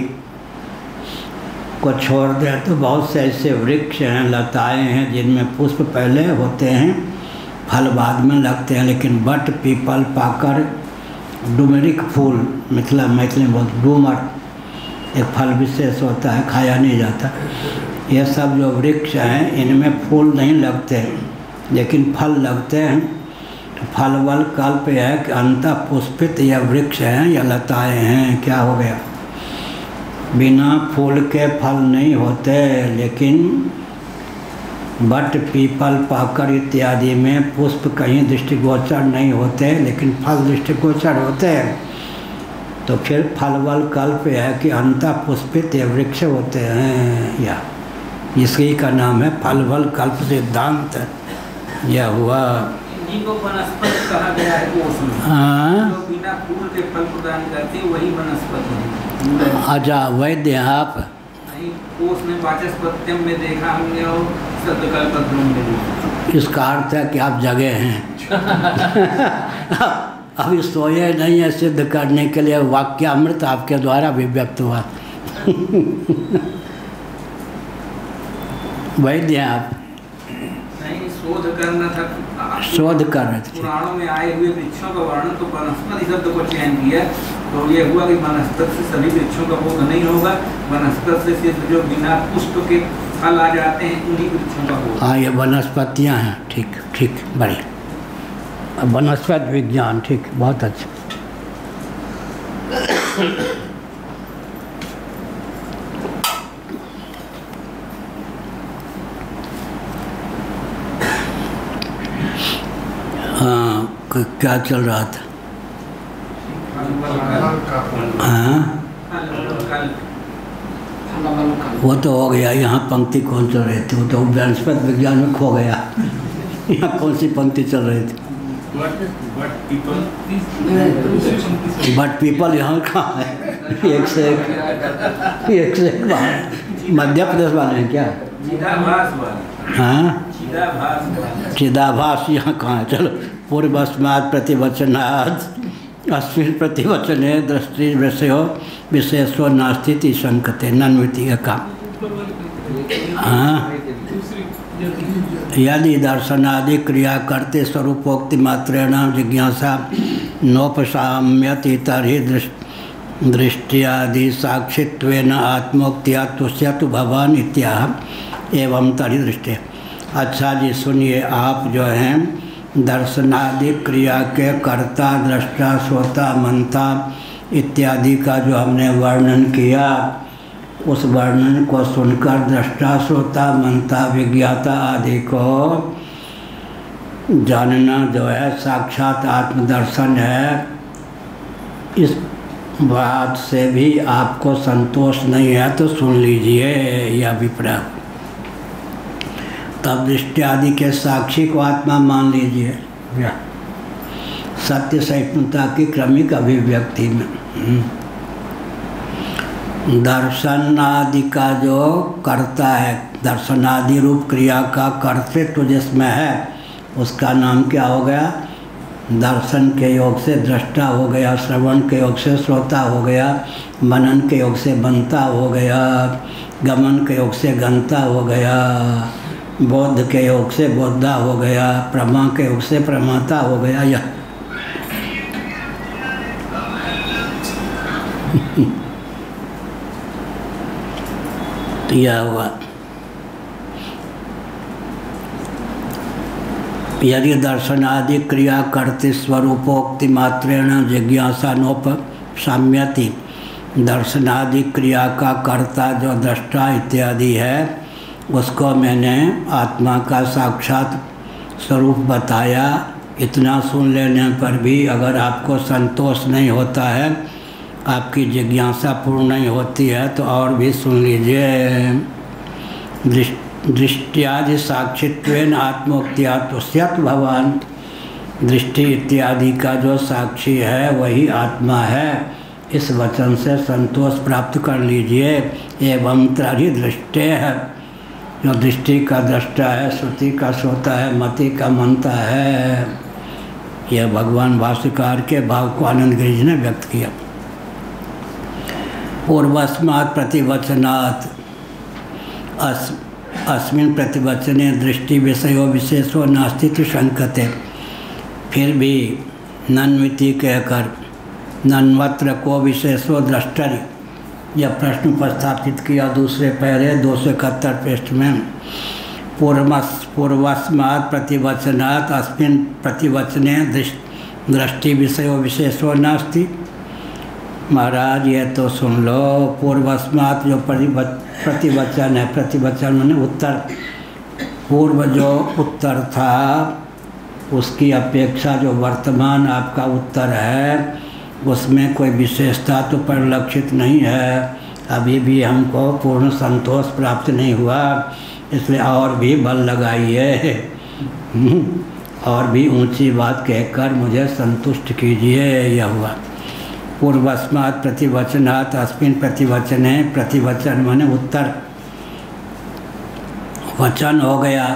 को छोड़ दें तो बहुत से ऐसे वृक्ष हैं, लताएं हैं जिनमें पुष्प पहले होते हैं, फल बाद में लगते हैं। लेकिन वट, पीपल, पाकर, डुमरिक फूल, मैथिली में बहुत डूमर एक फल विशेष होता है, खाया नहीं जाता। ये सब जो वृक्ष हैं इनमें फूल नहीं लगते लेकिन फल लगते हैं। तो फल वल कल्प है कि अंत पुष्पित या वृक्ष हैं या लताएं हैं। क्या हो गया? बिना फूल के फल नहीं होते, लेकिन बट, पीपल, पाकर इत्यादि में पुष्प कहीं दृष्टिगोचर नहीं होते लेकिन फल दृष्टिगोचर होते हैं। तो फिर फल वल कल्प है कि अंत पुष्पित या वृक्ष होते हैं, या इसी का नाम है फल वल कल्प सिद्धांत। यह हुआ। जिनको वनस्पति कहा गया है वो उसमें, जो बिना फूल के फल प्रदान करते वही वनस्पति है। अच्छा, वैद्य आप नहीं, कोष में वाचस्पत्यम में देखा हमने और शब्दकल्पद्रुम में देखा। इसका अर्थ है कि आप जगे हैं। अभी सोए नहीं है, सिद्ध करने के लिए वाक्य अमृत आपके द्वारा भी व्यक्त हुआ। वैद्य आप नहीं, शोध करना था, शोध कर रहे थे। पुराणों में आए हुए वृक्षों का वर्णन, तो वनस्पति शब्द को चयन किया तो ये हुआ कि वनस्पति से सभी वृक्षों का बोध नहीं होगा, वनस्पति से सिर्फ जो बिना पुष्प के फल आ जाते हैं उन्हीं वृक्षों का बोध। हाँ, ये वनस्पतियाँ हैं। ठीक ठीक, बढ़िया। वनस्पति विज्ञान, ठीक, बहुत अच्छा। हाँ, क्या चल रहा था? हाँ, वो तो हो गया। यहाँ पंक्ति कौन चल रही थी? वो तो वनस्पति विज्ञान में खो गया। यहाँ कौन सी पंक्ति चल रही थी? बट पीपल यहाँ कहाँ है? एक से एक मध्य प्रदेश वाले हैं क्या? हाँ, चिदाभास यहाँ कहाँ है? चलो, पूर्वस्मात् प्रतिवचनात् अस्मिन् प्रतिवचने दृष्टि विषयो विशेषो नास्ति शंकते नन्विति का। हाँ, यदि दर्शनादि क्रिया करते स्वरूपोक्ति मात्रेण जिज्ञासा नोपसाम्यति तर्हि दृष्टियादि साक्षित्वेन आत्मोक्त्या तुष्यतु भवान् इत्याह एवं तर्हि दृष्टि। अच्छा जी, सुनिए, आप जो हैं दर्शनादि क्रिया के कर्ता, दृष्टा, श्रोता, मनता इत्यादि का जो हमने वर्णन किया, उस वर्णन को सुनकर दृष्टा, श्रोता, मनता, विज्ञाता आदि को जानना जो है साक्षात आत्मदर्शन है। इस बात से भी आपको संतोष नहीं है तो सुन लीजिए यह अभिप्राय। तब दृष्टि आदि के साक्षी को आत्मा मान लीजिए। सत्य सहिष्णुता की क्रमिक अभिव्यक्ति में दर्शन आदि का जो कर्ता है, दर्शनादि रूप क्रिया का कर्तृत्व जिसमें है, उसका नाम क्या हो गया? दर्शन के योग से दृष्टा हो गया, श्रवण के योग से श्रोता हो गया, मनन के योग से बनता हो गया, गमन के योग से गंता हो गया, बोध के योग से बोधा हो गया, प्रमा के योग से प्रमाता हो गया। यह हुआ। यदि दर्शनादि क्रिया कर्तृ स्वरूपोक्ति मात्रेण जिज्ञासानोपशाम्यति, दर्शनादि क्रिया का कर्ता जो दृष्टा इत्यादि है, उसको मैंने आत्मा का साक्षात स्वरूप बताया। इतना सुन लेने पर भी अगर आपको संतोष नहीं होता है, आपकी जिज्ञासा पूर्ण नहीं होती है, तो और भी सुन लीजिए। दृष्टियादि साक्षित्वेन आत्मोक्त्यात् भगवान, दृष्टि इत्यादि का जो साक्षी है वही आत्मा है, इस वचन से संतोष प्राप्त कर लीजिए। एवं त्रहि दृष्टे है, जो दृष्टि का दृष्टा है, श्रुति का श्रोता है, मति का मनता है। यह भगवान भाष्यकार के भाव को आनंद गिरि जी ने व्यक्त किया। पूर्वस्मात् प्रतिवचनात् अस्मिन् प्रतिवचने दृष्टि विषयो विशेषो नास्ति शंकते, फिर भी नन्विति कहकर नन्वत्र को विशेषो द्रष्टरि, यह प्रश्न उपस्थापित किया दूसरे पैरे 271 पृष्ठ में। पूर्वस्मात् प्रतिवचनात् अस्मिन् प्रतिवचने दृष्टि विषयो विशेषो नास्ति। महाराज ये तो सुन लो, पूर्वस्मात् जो प्रतिवचन है, प्रतिवचन माने उत्तर, पूर्व जो उत्तर था उसकी अपेक्षा जो वर्तमान आपका उत्तर है उसमें कोई विशेषता तो परिलक्षित नहीं है। अभी भी हमको पूर्ण संतोष प्राप्त नहीं हुआ, इसलिए और भी बल लगाइए और भी ऊंची बात कहकर मुझे संतुष्ट कीजिए। यह हुआ। पूर्वस्मात् प्रतिवचनात् अस्मिन् प्रतिवचने, प्रतिवचन माने उत्तर, वचन हो गया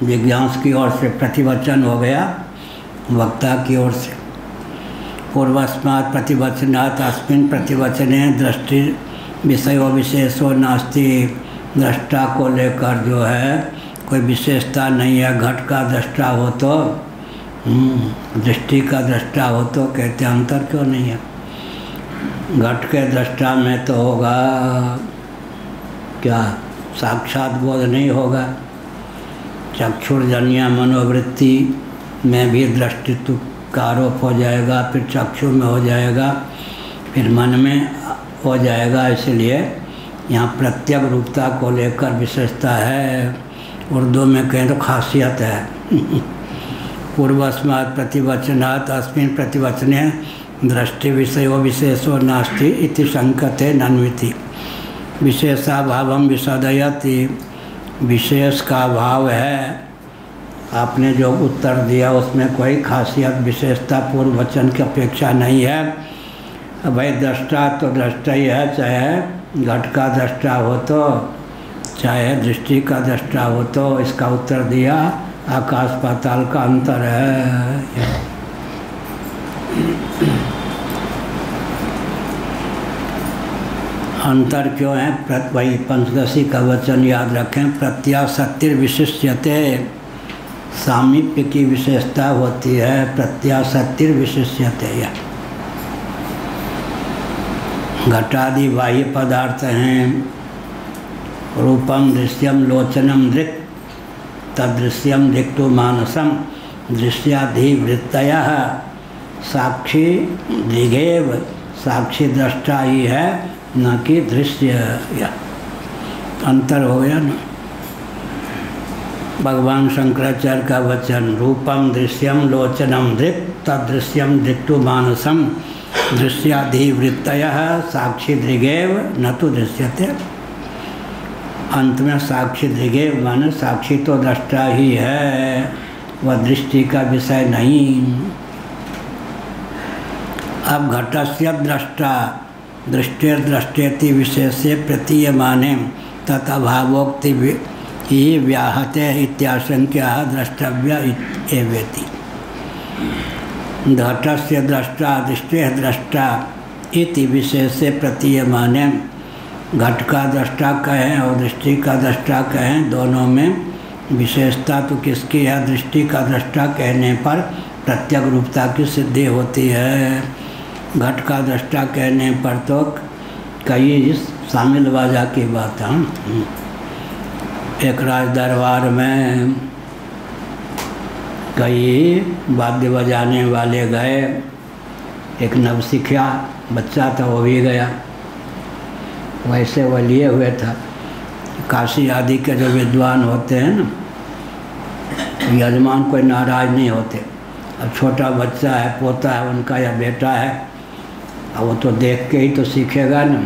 जिज्ञास की ओर से, प्रतिवचन हो गया वक्ता की ओर से। पूर्वस्मात् प्रतिवचनात् अस्मिन् प्रतिवचने दृष्टि विषयो विशेषो नास्ति, दृष्टा को लेकर जो है कोई विशेषता नहीं है। घट का दृष्टा हो तो, दृष्टि का दृष्टा हो तो कहते अंतर क्यों नहीं है? घट के दृष्टा में तो होगा क्या, साक्षात बोध नहीं होगा। चक्षुर्जन्य मनोवृत्ति में भी दृष्टित्व का आरोप हो जाएगा, फिर चक्षु में हो जाएगा, फिर मन में हो जाएगा। इसलिए यहाँ प्रत्यक रूपता को लेकर विशेषता है। उर्दू में कहें तो खासियत है। पूर्वस्मात् प्रतिवचनात् अस्मिन् प्रतिवचने दृष्टि विषयो विशेषो नास्ति इति शंकते नन्विति। विशेषाभावं विशदयति, विशेष का भाव है। आपने जो उत्तर दिया उसमें कोई खासियत विशेषता पूर्व वचन की अपेक्षा नहीं है। भाई दृष्टा तो दृष्टा ही है, चाहे घट का दृष्टा हो तो, चाहे दृष्टि का दृष्टा हो तो। इसका उत्तर दिया, आकाश पाताल का अंतर है। अंतर क्यों है? वही पंचदशी का वचन याद रखें, प्रत्यासत्तिर विशिष्यते, सामीप्य की विशेषता होती है। प्रत्यासत्तिर विशिष्यते, घटादि बाह्य पदार्थ हैं। रूपम दृश्यम लोचनम दृक्, तदृश्यम दिक्तु मानसम, दृश्याधिवृत्तयः साक्षी दिगेव, साक्षी दृष्टा ही है न कि दृश्य। अंतर हो गया ना। भगवान शंकराचार्य का वचन, रूपम दृश्यम लोचनम दृक्, तदृश्यम दिक्तु मानसम, दृश्याधिवृत्तयः साक्षी दृगेव न तो दृश्यते। अंत में साक्षी दृगेव माने साक्षी तो दृष्टा ही है, वह दृष्टि का विषय नहीं। अब घटस्य दृष्टा दृष्टिर्दृष्टेति विशेषे प्रतीयमाने तदभावोक्ति ही व्याहते इत्याशंक्या द्रष्टव्य एवेति। घटस्य द्रष्टा दृष्टेः द्रष्टा इति विशेषे प्रतीयमाने, घट का दृष्टा कहें और दृष्टि का दृष्टा कहें, दोनों में विशेषता तो किसकी है? दृष्टि का दृष्टा कहने पर प्रत्यक रूपता की सिद्धि होती है। घट का दृष्टा कहने पर तो कई शामिल बाजा की बात है। एक राज दरबार में कई वाद्य बजाने वाले गए, एक नवसिखिया बच्चा था वो भी गया। वैसे वह लिए हुए था, काशी आदि के जो विद्वान होते हैं ना, यजमान कोई नाराज नहीं होते। अब छोटा बच्चा है, पोता है उनका या बेटा है, अब वो तो देख के ही तो सीखेगा ना,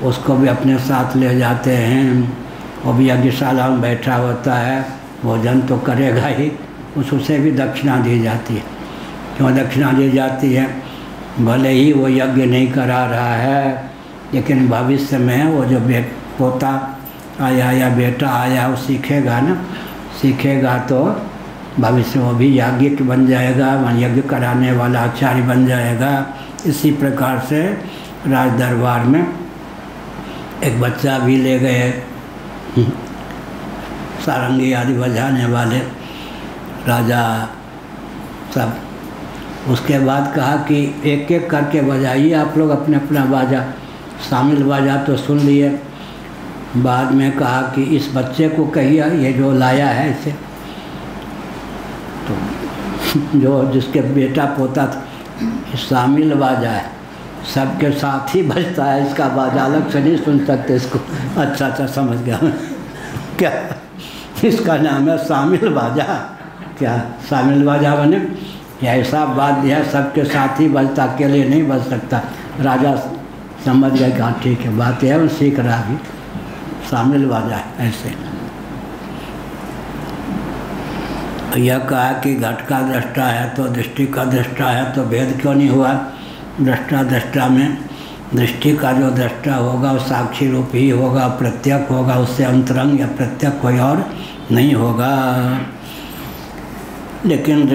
उसको भी अपने साथ ले जाते हैं। वो भी यज्ञशाला में बैठा होता है, भोजन तो करेगा ही, उसे भी दक्षिणा दी जाती है। क्यों दक्षिणा दी जाती है? भले ही वो यज्ञ नहीं करा रहा है, लेकिन भविष्य में वो जो पोता आया या बेटा आया वो सीखेगा ना, सीखेगा तो भविष्य में वो भी याज्ञिक बन जाएगा, यज्ञ कराने वाला आचार्य बन जाएगा। इसी प्रकार से राज दरबार में एक बच्चा भी ले गए, सारंगी आदि बजाने वाले राजा सब। उसके बाद कहा कि एक एक करके बजाइए आप लोग अपने अपना बाजा। शामिल बाजा तो सुन लिए, बाद में कहा कि इस बच्चे को कहिए ये जो लाया है इसे, तो जो जिसके बेटा पोता था, शामिल बाजा है, सबके साथ ही बजता है, इसका बाजा अलग से नहीं सुन सकते इसको। अच्छा समझ गया क्या? इसका नाम है शामिल बाजा। क्या शामिल बाजा बने? ऐसा वाद्य है सबके साथ ही बजता, अकेले नहीं बज सकता। राजा समझ गए कि हाँ ठीक है, बात है, वो सीख रहा भी, शामिल बाजा है। ऐसे यह कहा कि घट का दृष्टा है तो दृष्टि का दृष्टा है, तो भेद क्यों नहीं हुआ? दृष्टा दृष्टा में दृष्टि का जो दृष्टा होगा वो साक्षी रूप ही होगा, प्रत्यक होगा, उससे अंतरंग या प्रत्यक कोई और नहीं होगा। लेकिन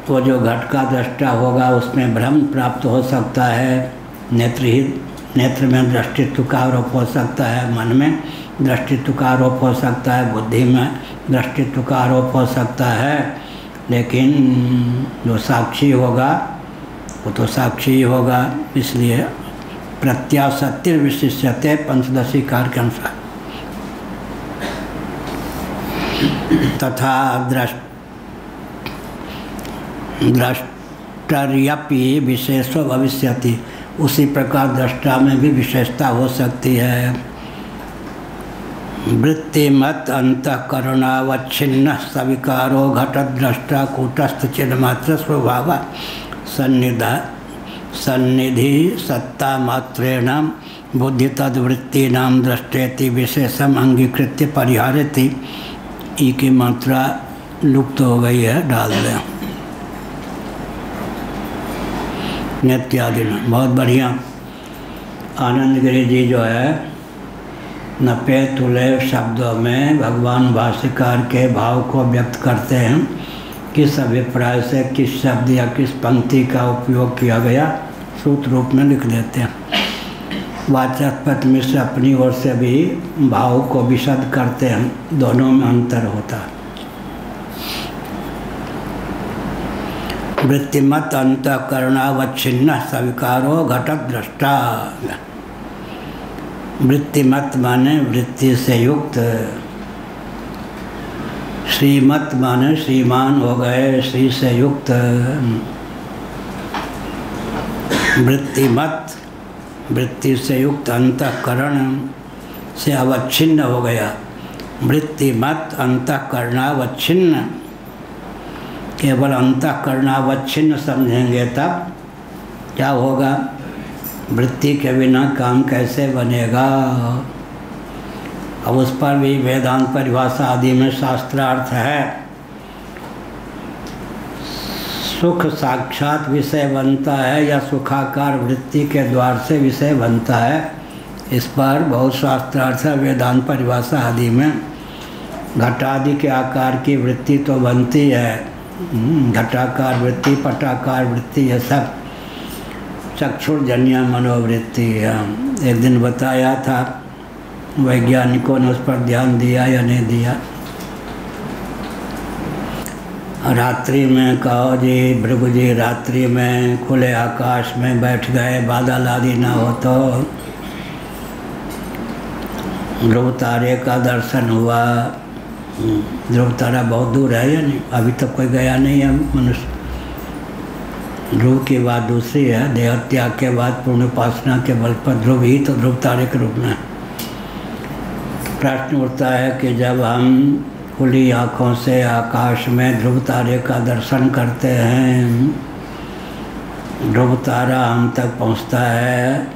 वो जो घट का दृष्टा होगा उसमें भ्रम प्राप्त हो सकता है। नेत्र में दृष्टित्व का आरोप हो सकता है, मन में दृष्टित्व का आरोप हो सकता है, बुद्धि में दृष्टित्व का आरोप हो सकता है। लेकिन जो साक्षी होगा वो तो साक्षी ही होगा। इसलिए प्रत्यासत्तिर विशिष्यते पंचदशी कार के अनुसार तथा द्रष्टर्यपि विशेषो भविष्यति, उसी प्रकार दृष्टा में भी विशेषता हो सकती है। वृत्तिमत अंतःकरणावच्छिन्न सविकारो घटद्रष्टा कूटस्थ चिन्मात्र स्वभाव सन्निधि सत्ता मात्रेण बुद्धि तद्वृत्तीनां दृष्टेति विशेषम अंगीकृत्य परिहारति। ई की मात्रा लुप्त हो गई है, डाल दें। नित्यादि में बहुत बढ़िया आनंद गिरी जी जो है नपे तुले शब्दों में भगवान भाष्यकार के भाव को व्यक्त करते हैं। किस अभिप्राय से किस शब्द या किस पंक्ति का उपयोग किया गया सूत्र रूप में लिख देते हैं। वाचस्पति मिश्र अपनी ओर से भी भाव को विशद करते हैं, दोनों में अंतर होता है। वृत्तिमत अंतःकरणावच्छिन्न सविकारो घटद्रष्टा। वृत्तिमत माने वृत्ति से युक्त, श्रीमत माने श्रीमान हो गए, श्री से युक्त। वृत्तिमत वृत्ति से युक्त, अंतःकरण से अवच्छिन्न हो गया। वृत्तिमत अंतःकरणावच्छिन्न, केवल अंतःकरणावच्छिन्न समझेंगे तब क्या होगा? वृत्ति के बिना काम कैसे बनेगा? अब उस पर भी वेदांत परिभाषा आदि में शास्त्रार्थ है। सुख साक्षात विषय बनता है या सुखाकार वृत्ति के द्वार से विषय बनता है, इस पर बहुत शास्त्रार्थ वेदांत परिभाषा आदि में घटादि के आकार की वृत्ति तो बनती है, घटाकार वृत्ति, पटाकार वृत्ति, ये सब चक्षुर्जन्य मनोवृत्ति है। एक दिन बताया था, वैज्ञानिकों ने उस पर ध्यान दिया या नहीं दिया। रात्रि में कहो जी भृगु जी, रात्रि में खुले आकाश में बैठ गए, बादल आदि ना हो तो ध्रुव तारे का दर्शन हुआ। ध्रुव तारा बहुत दूर है या नहीं, अभी तक कोई गया नहीं है मनुष्य। ध्रुव की बात दूसरी है, देह त्याग के बाद पूर्ण उपासना के बल पर ध्रुव ही तो ध्रुव तारे के रूप में। प्रश्न उठता है कि जब हम खुली आँखों से आकाश में ध्रुव तारे का दर्शन करते हैं, ध्रुव तारा हम तक पहुँचता है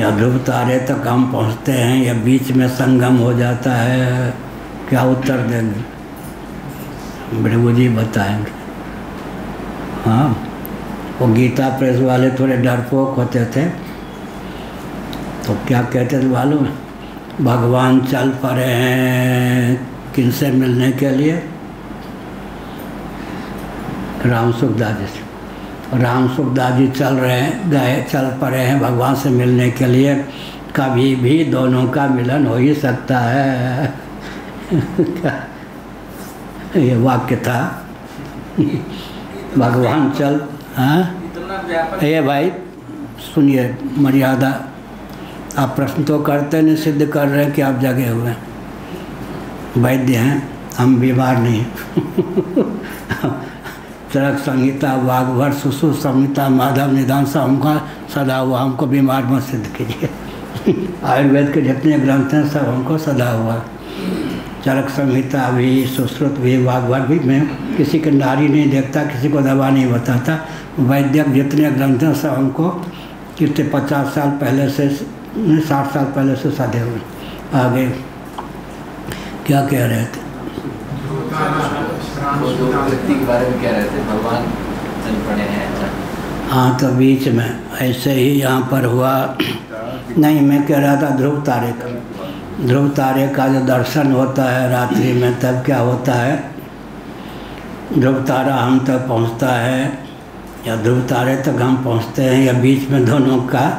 या ध्रुव तारे तक हम पहुँचते हैं या बीच में संगम हो जाता है, क्या उत्तर देंगे? भृगु जी बताएंगे। हाँ, वो गीता प्रेस वाले थोड़े डरपोक होते थे, तो क्या कहते थे मालूम है? भगवान चल पड़े हैं किनसे मिलने के लिए? राम सुखदास जी से। राम सुखदास जी चल पड़े हैं भगवान से मिलने के लिए, कभी भी दोनों का मिलन हो ही सकता है। ये वाक्य था। भगवान चल, हाँ ये भाई सुनिए, मर्यादा, आप प्रश्न तो करते नहीं, सिद्ध कर रहे हैं कि आप जगे हुए हैं। वैद्य हैं, हम बीमार नहीं हैं। चरक संहिता, वाग्भट, सुश्रुत संहिता, माधव निदान सब हमको सदा हुआ, हमको बीमार मत सिद्ध कीजिए। आयुर्वेद के जितने ग्रंथ हैं सब हमको सदा हुआ। चरक संहिता भी, सुश्रुत भी, वाग्भट भी। मैं किसी के नारी नहीं देखता, किसी को दवा नहीं बताता। वैद्यक जितने ग्रंथ हैं सब हमको कितने 50 साल पहले से, 60 साल पहले से सदे हुए। आगे क्या कह रहे थे? वृत्ति के बारे में कह रहे थे, भगवान चल पड़े हैं। हाँ, तो बीच में ऐसे ही यहाँ पर हुआ। नहीं, मैं कह रहा था ध्रुव तारे का। ध्रुव तारे का जो दर्शन होता है रात्रि में, तब क्या होता है? ध्रुव तारा हम तक पहुँचता है या ध्रुव तारे तक हम पहुँचते हैं या बीच में दोनों का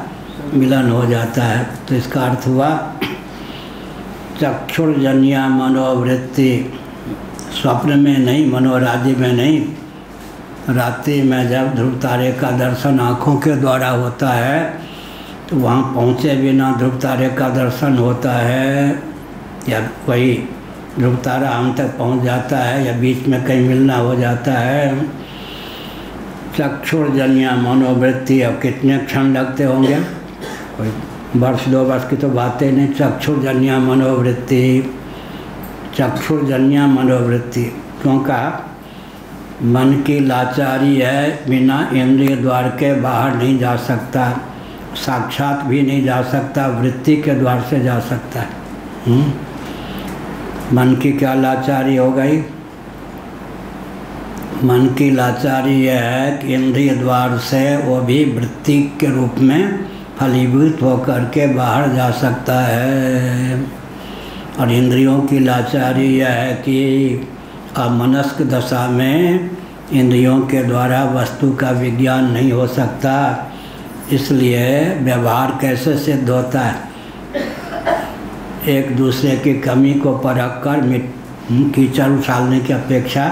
मिलन हो जाता है। तो इसका अर्थ हुआ चक्षुर्जन्य मनोवृत्ति, स्वप्न में नहीं, मनोराज्य में नहीं, रात्रि में जब ध्रुव तारे का दर्शन आँखों के द्वारा होता है तो वहाँ पहुँचे बिना ध्रुव तारे का दर्शन होता है, या वही ध्रुव तारा हम तक पहुँच जाता है या बीच में कहीं मिलना हो जाता है। चक्षुर्जन्य मनोवृत्ति, अब कितने क्षण लगते होंगे, कोई वर्ष 2 वर्ष की तो बातें नहीं। चक्षुर्जन्य मनोवृत्ति, चक्षुर्जन्य मनोवृत्ति क्यों कहा? मन की लाचारी है, बिना इंद्रिय द्वार के बाहर नहीं जा सकता, साक्षात भी नहीं जा सकता, वृत्ति के द्वार से जा सकता है। मन की क्या लाचारी हो गई? मन की लाचारी यह है कि इंद्रिय द्वार से वो भी वृत्ति के रूप में फलीभूत होकर के बाहर जा सकता है। और इंद्रियों की लाचारी यह है कि अमनस्क दशा में इंद्रियों के द्वारा वस्तु का विज्ञान नहीं हो सकता, इसलिए व्यवहार कैसे सिद्ध होता है? एक दूसरे की कमी को परख कर कीचड़ उछालने की अपेक्षा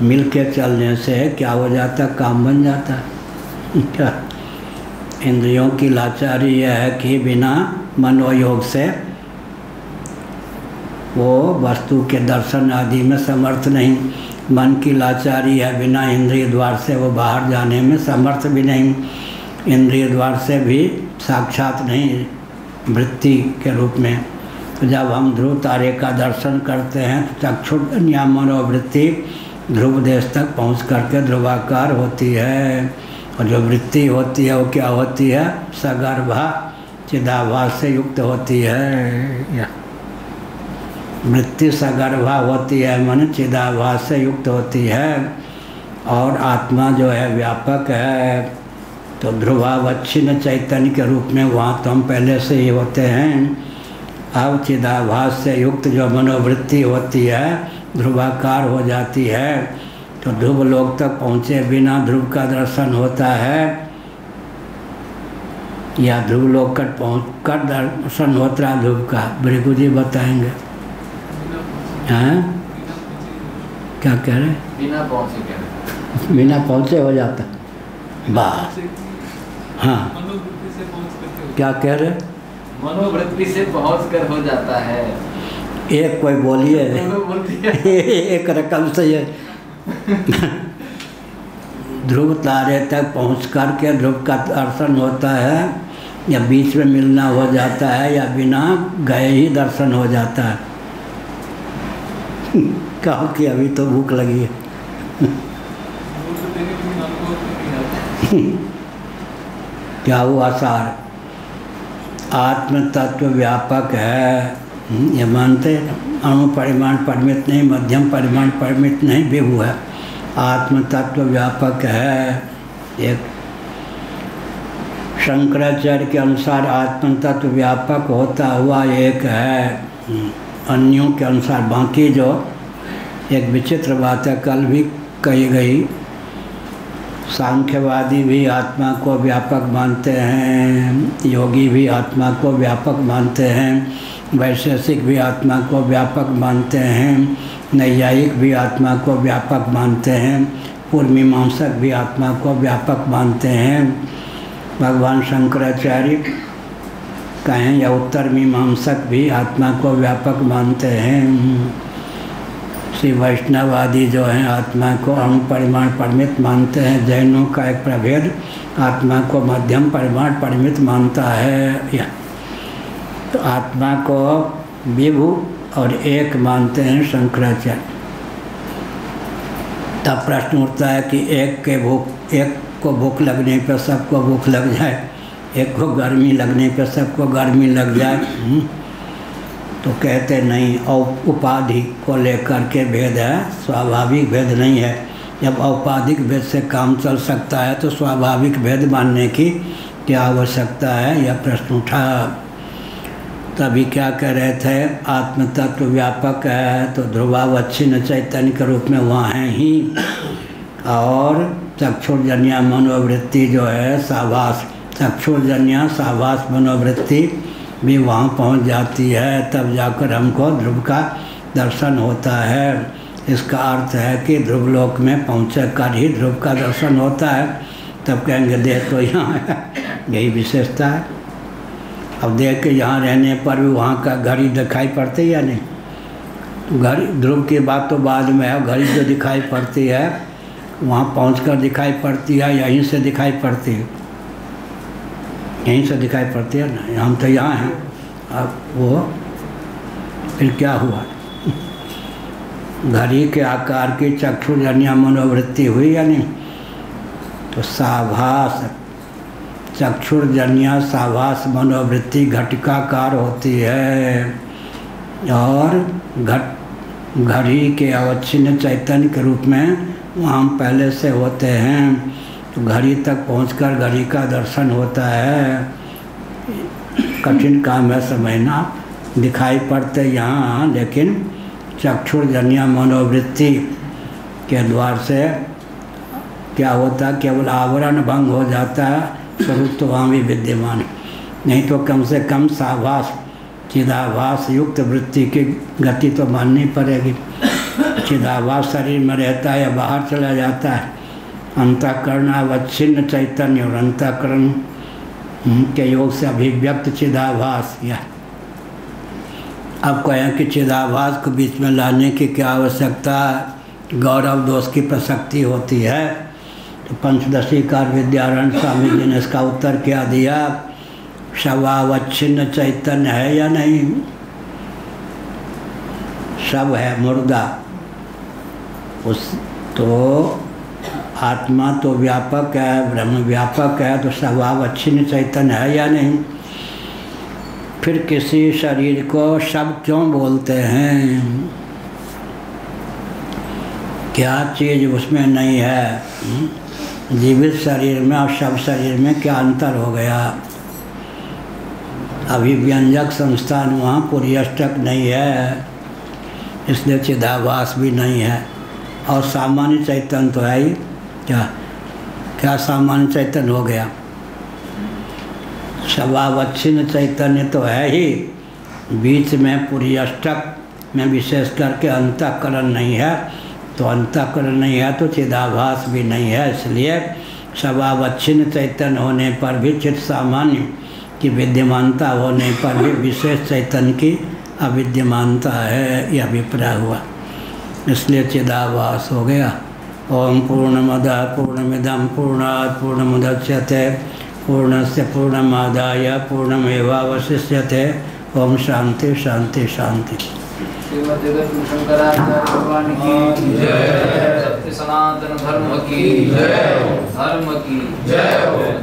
मिल के चलने से क्या हो जाता? काम बन जाता है। क्या? इंद्रियों की लाचारी यह है कि बिना मनोयोग से वो वस्तु के दर्शन आदि में समर्थ नहीं। मन की लाचारी है, बिना इंद्रिय द्वार से वो बाहर जाने में समर्थ भी नहीं, इंद्रिय द्वार से भी साक्षात नहीं वृत्ति के रूप में। तो जब हम ध्रुव तारे का दर्शन करते हैं तो चक्षुर्जन्य मनोवृत्ति ध्रुव देश तक पहुँच करके ध्रुवाकार होती है। और जो वृत्ति होती है वो क्या होती है? सगर्भा चिदाभास से युक्त होती है। वृत्ति सगर्भा होती है, मन चिदाभास से युक्त होती है, और आत्मा जो है व्यापक है। तो ध्रुवावच्छिन्न चैतन्य के रूप में वहाँ तो हम पहले से ही होते हैं। अब चिदाभास से युक्त जो मनोवृत्ति होती है ध्रुवाकार हो जाती है, तो ध्रुव लोक तक पहुँचे बिना ध्रुव का दर्शन होता है, या ध्रुव लोक तक पहुँच कर दर्शन होता है ध्रुव का। भृगु जी बताएंगे। हैं क्या कह रहे? बिना पहुँचे कह रहे। बिना पहुँचे हो जाता। बस हाँ, क्या कह रहे? मनोवृत्ति से पहुँच कर हो जाता है। एक कोई बोलिए एक रकम से ये ध्रुव तारे तक पहुँच कर के ध्रुव का दर्शन होता है, या बीच में मिलना हो जाता है, या बिना गए ही दर्शन हो जाता है। कहो कि अभी तो भूख लगी है। क्या हुआ सार? आत्म तत्व व्यापक है, ये मानते अणु परिमाण परिमित नहीं, मध्यम परिमाण परिमित नहीं, विभु है। आत्म तत्व व्यापक है। एक शंकराचार्य के अनुसार आत्म तत्व व्यापक होता हुआ एक है, अन्यों के अनुसार बाकी जो एक विचित्र बात है, कल भी कही गई। सांख्यवादी भी आत्मा को व्यापक मानते हैं, योगी भी आत्मा को व्यापक मानते हैं, वैशेषिक भी आत्मा को व्यापक मानते हैं, नैयायिक भी आत्मा को व्यापक मानते हैं, पूर्व मीमांसक भी आत्मा को व्यापक मानते हैं। भगवान शंकराचार्य कहें या उत्तर मीमांसक भी आत्मा को व्यापक मानते हैं। श्री वैष्णववादी जो हैं आत्मा को अणु परिमाण परिमित मानते हैं। जैनों का एक प्रभेद आत्मा को मध्यम परिमाण परिमित मानता है। तो आत्मा को विभु और एक मानते हैं शंकराचार्य। तब प्रश्न उठता है कि एक को भूख लगने पर सबको भूख लग जाए, एक को गर्मी लगने पर सबको गर्मी लग जाए। तो कहते नहीं, और उपाधि को लेकर के भेद है, स्वाभाविक भेद नहीं है। जब औपाधिक भेद से काम चल सकता है तो स्वाभाविक भेद मानने की क्या आवश्यकता है, यह प्रश्न उठा। तभी क्या कह रहे थे, आत्म तत्व व्यापक है तो ध्रुवावच्छिन्न चैतन्य के रूप में वहाँ हैं ही। और चक्षुर्जन्य मनोवृत्ति जो है साभास, चक्षुर्जन्य साभास मनोवृत्ति भी वहाँ पहुँच जाती है, तब जाकर हमको ध्रुव का दर्शन होता है। इसका अर्थ है कि ध्रुव लोक में पहुँचे कर ही ध्रुव का दर्शन होता है। तब कहेंगे देह तो यहाँ है, यही विशेषता है। अब देह के यहाँ रहने पर भी वहाँ का घड़ी दिखाई पड़ती है या नहीं? घड़ी ध्रुव की बात तो बाद में है, घड़ी जो दिखाई पड़ती है वहाँ पहुँचकर दिखाई पड़ती है, यहीं से दिखाई पड़ती है, यहीं से दिखाई पड़ती है ना। हम तो यहाँ हैं। अब वो फिर क्या हुआ? घड़ी के आकार की चक्षुर्जन्य मनोवृत्ति हुई या नहीं? तो साभास, चक्षुर्जन्य साभास मनोवृत्ति घटिकाकार होती है, और घड़ी के अवच्छिन्न चैतन्य के रूप में वहाँ हम पहले से होते हैं। तो घड़ी तक पहुंचकर घड़ी का दर्शन होता है। कठिन काम है समझना। दिखाई पड़ते यहाँ, लेकिन चक्षुर्जन्य मनोवृत्ति के द्वार से क्या होता है, केवल आवरण भंग हो जाता है, स्वरूप तो वहाँ भी विद्यमान। नहीं तो कम से कम साभास चिदाभास युक्त वृत्ति की गति तो माननी पड़ेगी। चिदाभास शरीर में रहता है या बाहर चला जाता है। अंतःकरण अवच्छिन्न चैतन्य और अंतःकरण के योग से अभिव्यक्त चिदाभास। या अब कहें कि चिदाभास को बीच में लाने की क्या आवश्यकता? गौरव दोष की प्रसक्ति होती है। तो पंचदशी कार विद्यारण स्वामी जी ने इसका उत्तर क्या दिया? शवावच्छिन्न चैतन्य है या नहीं? शव है, मुर्दा। उस तो आत्मा तो व्यापक है, ब्रह्म व्यापक है, तो शवावच्छिन्न चैतन्य है या नहीं? फिर किसी शरीर को शब क्यों बोलते हैं? क्या चीज़ उसमें नहीं है? जीवित शरीर में और शब शरीर में क्या अंतर हो गया? अभिव्यंजक संस्थान वहाँ पुर्यष्टक नहीं है, इसलिए चिदाभास भी नहीं है। और सामान्य चैतन्य तो है ही। क्या क्या सामान्य चैतन्य हो गया? स्वभावच्छिन्न चैतन्य तो है ही, बीच में पुर्यष्टक में विशेष करके अंतःकरण नहीं है। तो अंतःकरण नहीं है तो चिदाभास भी नहीं है। इसलिए स्वभावच्छिन्न चैतन्य होने पर भी चित्त सामान्य की विद्यमानता होने पर भी विशेष चैतन्य की अविद्यमानता है, यह अभिप्राय हुआ। इसलिए चिदाभास हो गया। ओम पूर्णमदः पूर्णमिदं पूर्णात् पूर्णमुदच्यते पूर्णस्य पूर्णमादाय पूर्णमेवावशिष्यते। ओम शांति शांति शांति। श्रीमद् जगद्गुरु शंकराचार्य भगवान की जय। सत्य सनातन धर्म की जय। धर्म की जय।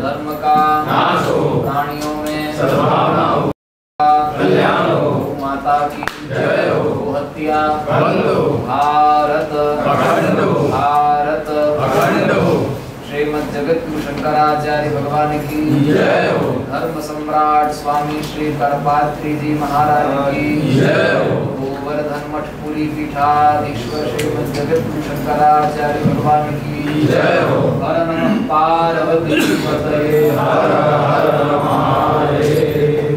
धर्म का नाश हो, प्राणियों में सद्भावना हो, कल्याण हो, माता की जय हो, हत्या बंद हो, भारत अखंड हो, भारत अखंड हो। श्रीमद् जगद्गुरु शंकराचार्य भगवान की जय हो। धर्म सम्राट स्वामी श्री करपात्री जी महाराज की जय हो। गोवर्धन मठ पुरी पीठाधीश्वर श्रीमद् जगद्गुरु शंकराचार्य भगवान की जय हो। हर नमः पार्वती पतये हर हर महादेव।